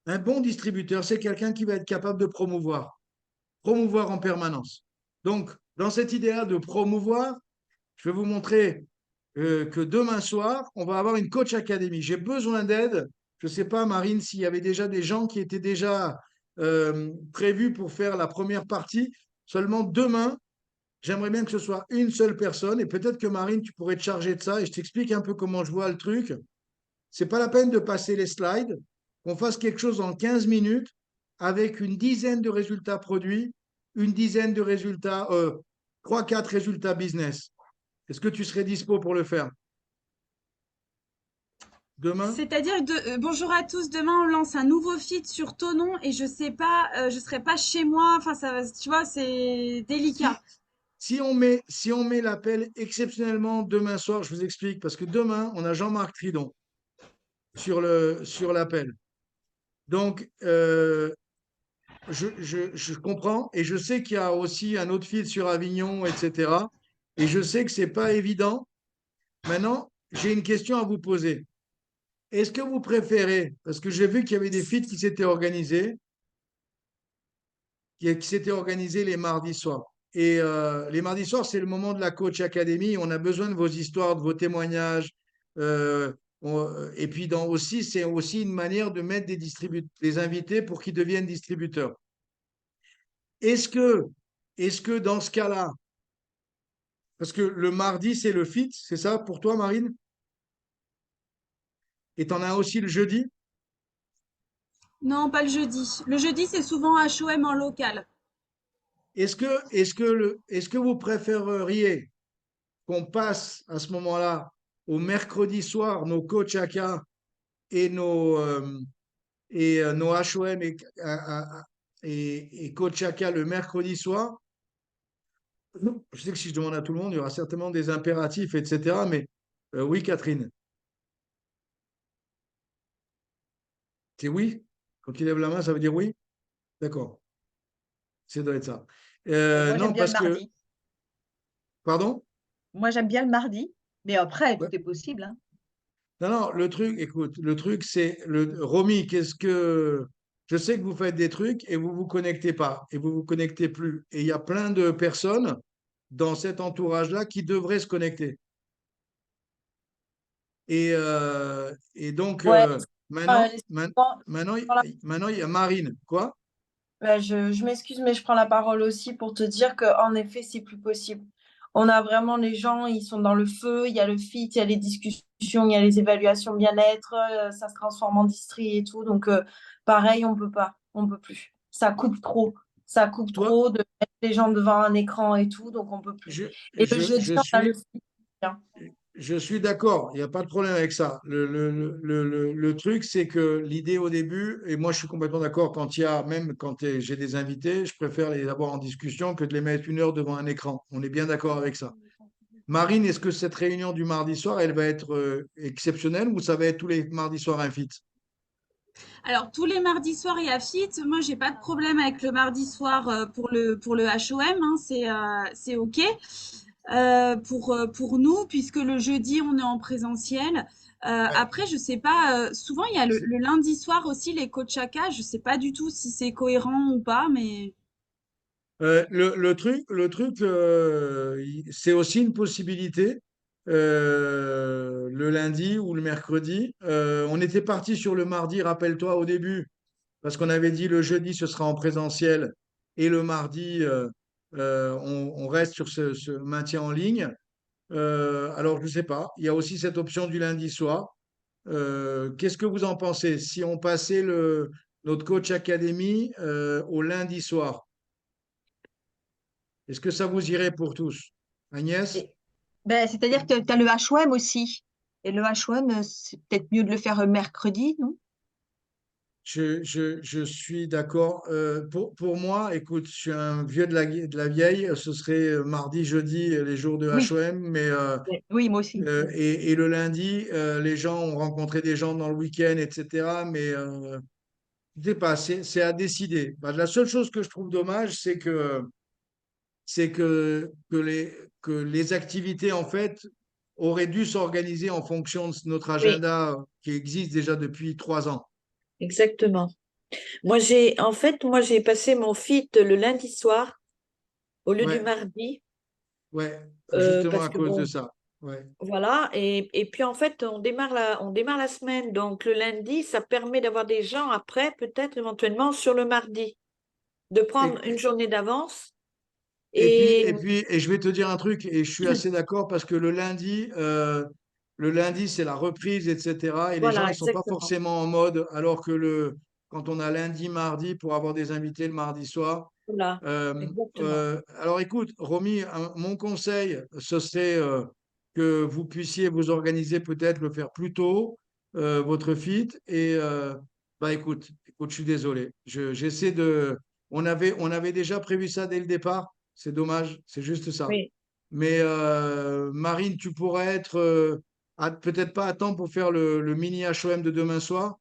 Un bon distributeur, c'est quelqu'un qui va être capable de promouvoir en permanence. Donc, dans cette idée-là de promouvoir, je vais vous montrer que demain soir, on va avoir une coach académie. J'ai besoin d'aide. Je ne sais pas, Marine, s'il y avait déjà des gens qui étaient déjà prévus pour faire la première partie. Seulement demain, j'aimerais bien que ce soit une seule personne. Et peut-être que Marine, tu pourrais te charger de ça. Et je t'explique un peu comment je vois le truc. C'est pas la peine de passer les slides. Qu'on fasse quelque chose en 15 minutes avec une dizaine de résultats produits, une dizaine de résultats, 3-4 résultats business. Est-ce que tu serais dispo pour le faire demain? C'est-à-dire, bonjour à tous, demain on lance un nouveau feed sur Tonon et je sais pas, je serai pas chez moi, enfin ça, tu vois, c'est Si, délicat. si on met l'appel exceptionnellement demain soir, je vous explique, parce que demain, on a Jean-Marc Tridon sur l'appel. Donc, je comprends et je sais qu'il y a aussi un autre feed sur Avignon, etc. Et je sais que c'est pas évident. Maintenant, j'ai une question à vous poser. Est-ce que vous préférez, parce que j'ai vu qu'il y avait des feeds qui s'étaient organisés les mardis soirs. Et les mardis soirs, c'est le moment de la Coach Academy. On a besoin de vos histoires, de vos témoignages. Euh, et puis aussi, c'est aussi une manière de mettre des invités pour qu'ils deviennent distributeurs. Est-ce que, est-ce que dans ce cas-là, parce que le mardi, c'est le fit, c'est ça pour toi, Marine? Et tu en as aussi le jeudi? Non, pas le jeudi. Le jeudi, c'est souvent HOM en local. Est-ce que vous préféreriez qu'on passe à ce moment-là au mercredi soir nos coachs AK et nos HOM et coach AK le mercredi soir? Je sais que si je demande à tout le monde, il y aura certainement des impératifs, etc. Mais oui, Catherine, c'est oui. Quand tu lèves la main, ça veut dire oui? D'accord, ça doit être ça. Moi, j'aime Non, bien le parce que, mardi. pardon? Moi, j'aime bien le mardi. Mais après, Ouais. tout est possible, hein. Non, non, le truc, écoute, le truc, c'est Romy, je sais que vous faites des trucs et vous vous connectez pas et vous vous connectez plus. Et il y a plein de personnes dans cet entourage-là qui devraient se connecter. Et donc, Ouais, maintenant, laissez-moi- maintenant, prends la- maintenant, il y a Marine. Quoi? bah, je m'excuse, mais je prends la parole aussi pour te dire qu'en effet, c'est plus possible. On a vraiment les gens, ils sont dans le feu, il y a le fit, il y a les discussions, il y a les évaluations bien-être, ça se transforme en distri et tout. Donc, pareil, on peut pas, on peut plus. Ça coupe trop. Ça coupe Toi, trop de mettre les gens devant un écran et tout, donc on peut plus. je, Et le je, jeudi, je on a le suis, fit. Hein. je suis d'accord, il n'y a pas de problème avec ça. Le truc, c'est que l'idée au début, et moi je suis complètement d'accord, même quand j'ai des invités, je préfère les avoir en discussion que de les mettre 1 heure devant un écran. On est bien d'accord avec ça. Marine, est-ce que cette réunion du mardi soir, elle va être exceptionnelle ou ça va être tous les mardis soirs un fit? Alors, tous les mardis soirs, il y a fit. Moi, j'ai pas de problème avec le mardi soir pour le HOM, hein, c'est OK. Pour nous, puisque le jeudi, on est en présentiel. Ouais. Après, je sais pas, souvent, il y a le lundi soir aussi les coachs AK. Je sais pas du tout si c'est cohérent ou pas, mais Le truc, c'est aussi une possibilité le lundi ou le mercredi. On était parti sur le mardi, rappelle-toi, au début, parce qu'on avait dit le jeudi, ce sera en présentiel et le mardi, on reste sur ce maintien en ligne. Alors, je ne sais pas. Il y a aussi cette option du lundi soir. Qu'est-ce que vous en pensez? Si on passait notre coach académie au lundi soir. Est-ce que ça vous irait pour tous? Agnès? Et- Ben, c'est-à-dire que tu as le HOM aussi. Et le HOM, c'est peut-être mieux de le faire mercredi, non? Je suis d'accord. Pour moi, écoute, je suis un vieux de la vieille. Ce serait mardi, jeudi, les jours de Oui, HOM. Mais, oui, moi aussi. et le lundi, les gens ont rencontré des gens dans le week-end, etc. Mais je sais pas, c'est à décider. Bah, la seule chose que je trouve dommage, c'est que les activités, en fait, auraient dû s'organiser en fonction de notre Oui, agenda qui existe déjà depuis 3 ans. exactement. Moi, j'ai passé mon fit le lundi soir au lieu du Ouais, mardi, ouais, justement parce à que cause de bon, ça. Ouais. voilà. Et puis, en fait, on démarre la semaine. Donc, le lundi, ça permet d'avoir des gens après, peut-être éventuellement sur le mardi, de prendre une Et, journée d'avance. et Et puis, et je vais te dire un truc, et je suis assez d'accord parce que le lundi, c'est la reprise, etc. Et les gens, voilà, ils sont pas exactement. forcément en mode, alors que quand on a lundi, mardi, pour avoir des invités le mardi soir. Voilà, exactement. Alors écoute, Romy, mon conseil, ce serait que vous puissiez vous organiser peut-être le faire plus tôt, votre fit. Et bah écoute, je suis désolé. J'essaie de. On avait déjà prévu ça dès le départ. C'est dommage, c'est juste ça. Oui. Mais Marine, tu pourrais être peut-être pas à temps pour faire le mini HOM de demain soir,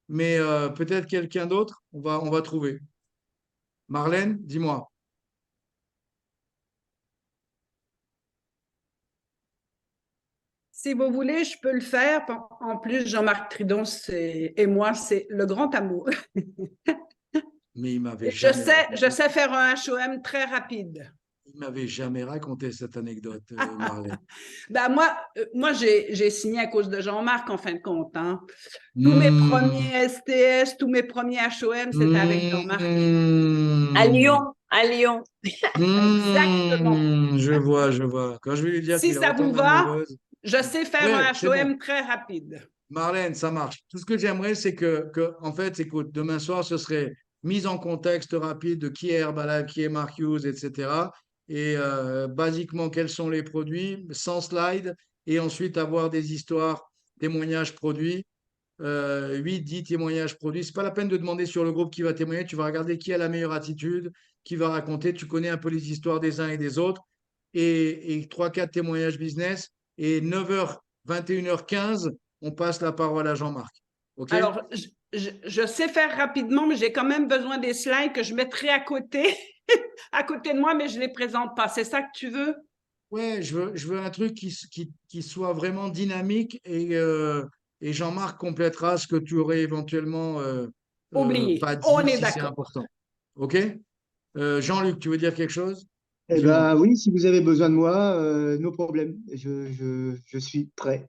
mais peut-être quelqu'un d'autre. On va trouver. Marlène, dis-moi. Si vous voulez, je peux le faire. En plus, Jean-Marc Tridon et moi, c'est le grand amour. Mais Et je sais faire un HOM très rapide. il m'avait jamais raconté cette anecdote, Marlène. Ben moi j'ai signé à cause de Jean-Marc, en fin de compte. Hein. Tous mes Hmm. premiers STS, tous mes premiers HOM, c'était avec Jean-Marc. Hmm. À Lyon. Exactement. Je vois, je vois. Quand je vais lui dire Si qu'il a ça autant vous va, d'amoureuses. je sais faire Ouais, un c'est bon. HOM très rapide. Marlène, ça marche. Tout ce que j'aimerais, c'est en fait, écoute, demain soir, ce serait mise en contexte rapide de qui est Herbalife, qui est Mark Hughes, etc. Et basiquement, quels sont les produits, sans slide, et ensuite avoir des histoires, témoignages produits. 8, 10 témoignages produits. C'est pas la peine de demander sur le groupe qui va témoigner. Tu vas regarder qui a la meilleure attitude, qui va raconter. Tu connais un peu les histoires des uns et des autres. Et 3, 4 témoignages business. Et 9h, 21h15, on passe la parole à Jean-Marc. OK? Alors, je sais faire rapidement, mais j'ai quand même besoin des slides que je mettrai à côté, à côté de moi, mais je ne les présente pas. C'est ça que tu veux? Ouais, je veux un truc qui soit vraiment dynamique et Jean-Marc complétera ce que tu aurais éventuellement Oublié. pas On dit est si c'est d'accord. important. OK? Jean-Luc, tu veux dire quelque chose? Eh Dis-moi. ben oui, si vous avez besoin de moi, no problème. Je suis prêt.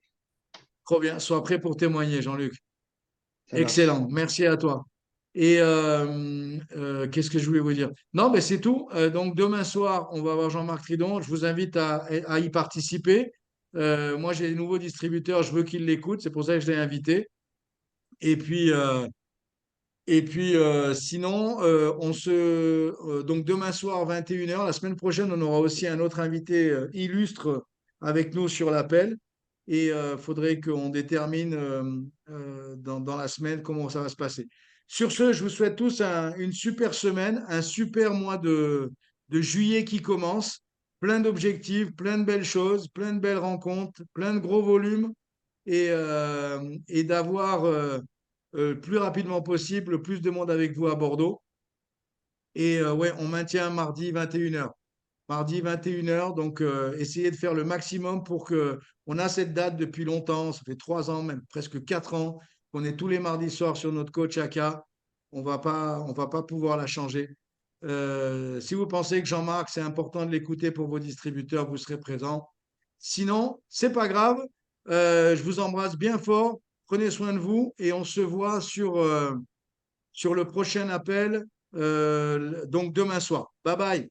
Trop bien. Sois prêt pour témoigner, Jean-Luc. Ça marche. Excellent. Merci à toi. Et qu'est-ce que je voulais vous dire? Non, mais c'est tout. Donc demain soir, on va avoir Jean-Marc Tridon. Je vous invite à y participer. Moi, j'ai des nouveaux distributeurs. Je veux qu'ils l'écoutent. C'est pour ça que je l'ai invité. Et puis, sinon, donc demain soir, 21h, la semaine prochaine, on aura aussi un autre invité illustre avec nous sur l'appel. Et il faudrait qu'on détermine dans la semaine comment ça va se passer. Sur ce, je vous souhaite tous une super semaine, un super mois de juillet qui commence. Plein d'objectifs, plein de belles choses, plein de belles rencontres, plein de gros volumes et d'avoir le plus rapidement possible le plus de monde avec vous à Bordeaux. Et ouais, on maintient mardi 21h. Mardi 21h, donc essayez de faire le maximum pour que on a cette date depuis longtemps, ça fait 3 ans, même presque 4 ans, qu'on est tous les mardis soirs sur notre coach AK. On va pas pouvoir la changer. Si vous pensez que Jean-Marc, c'est important de l'écouter pour vos distributeurs, vous serez présent. Sinon, c'est pas grave. Je vous embrasse bien fort. Prenez soin de vous et on se voit sur le prochain appel, donc demain soir. Bye bye.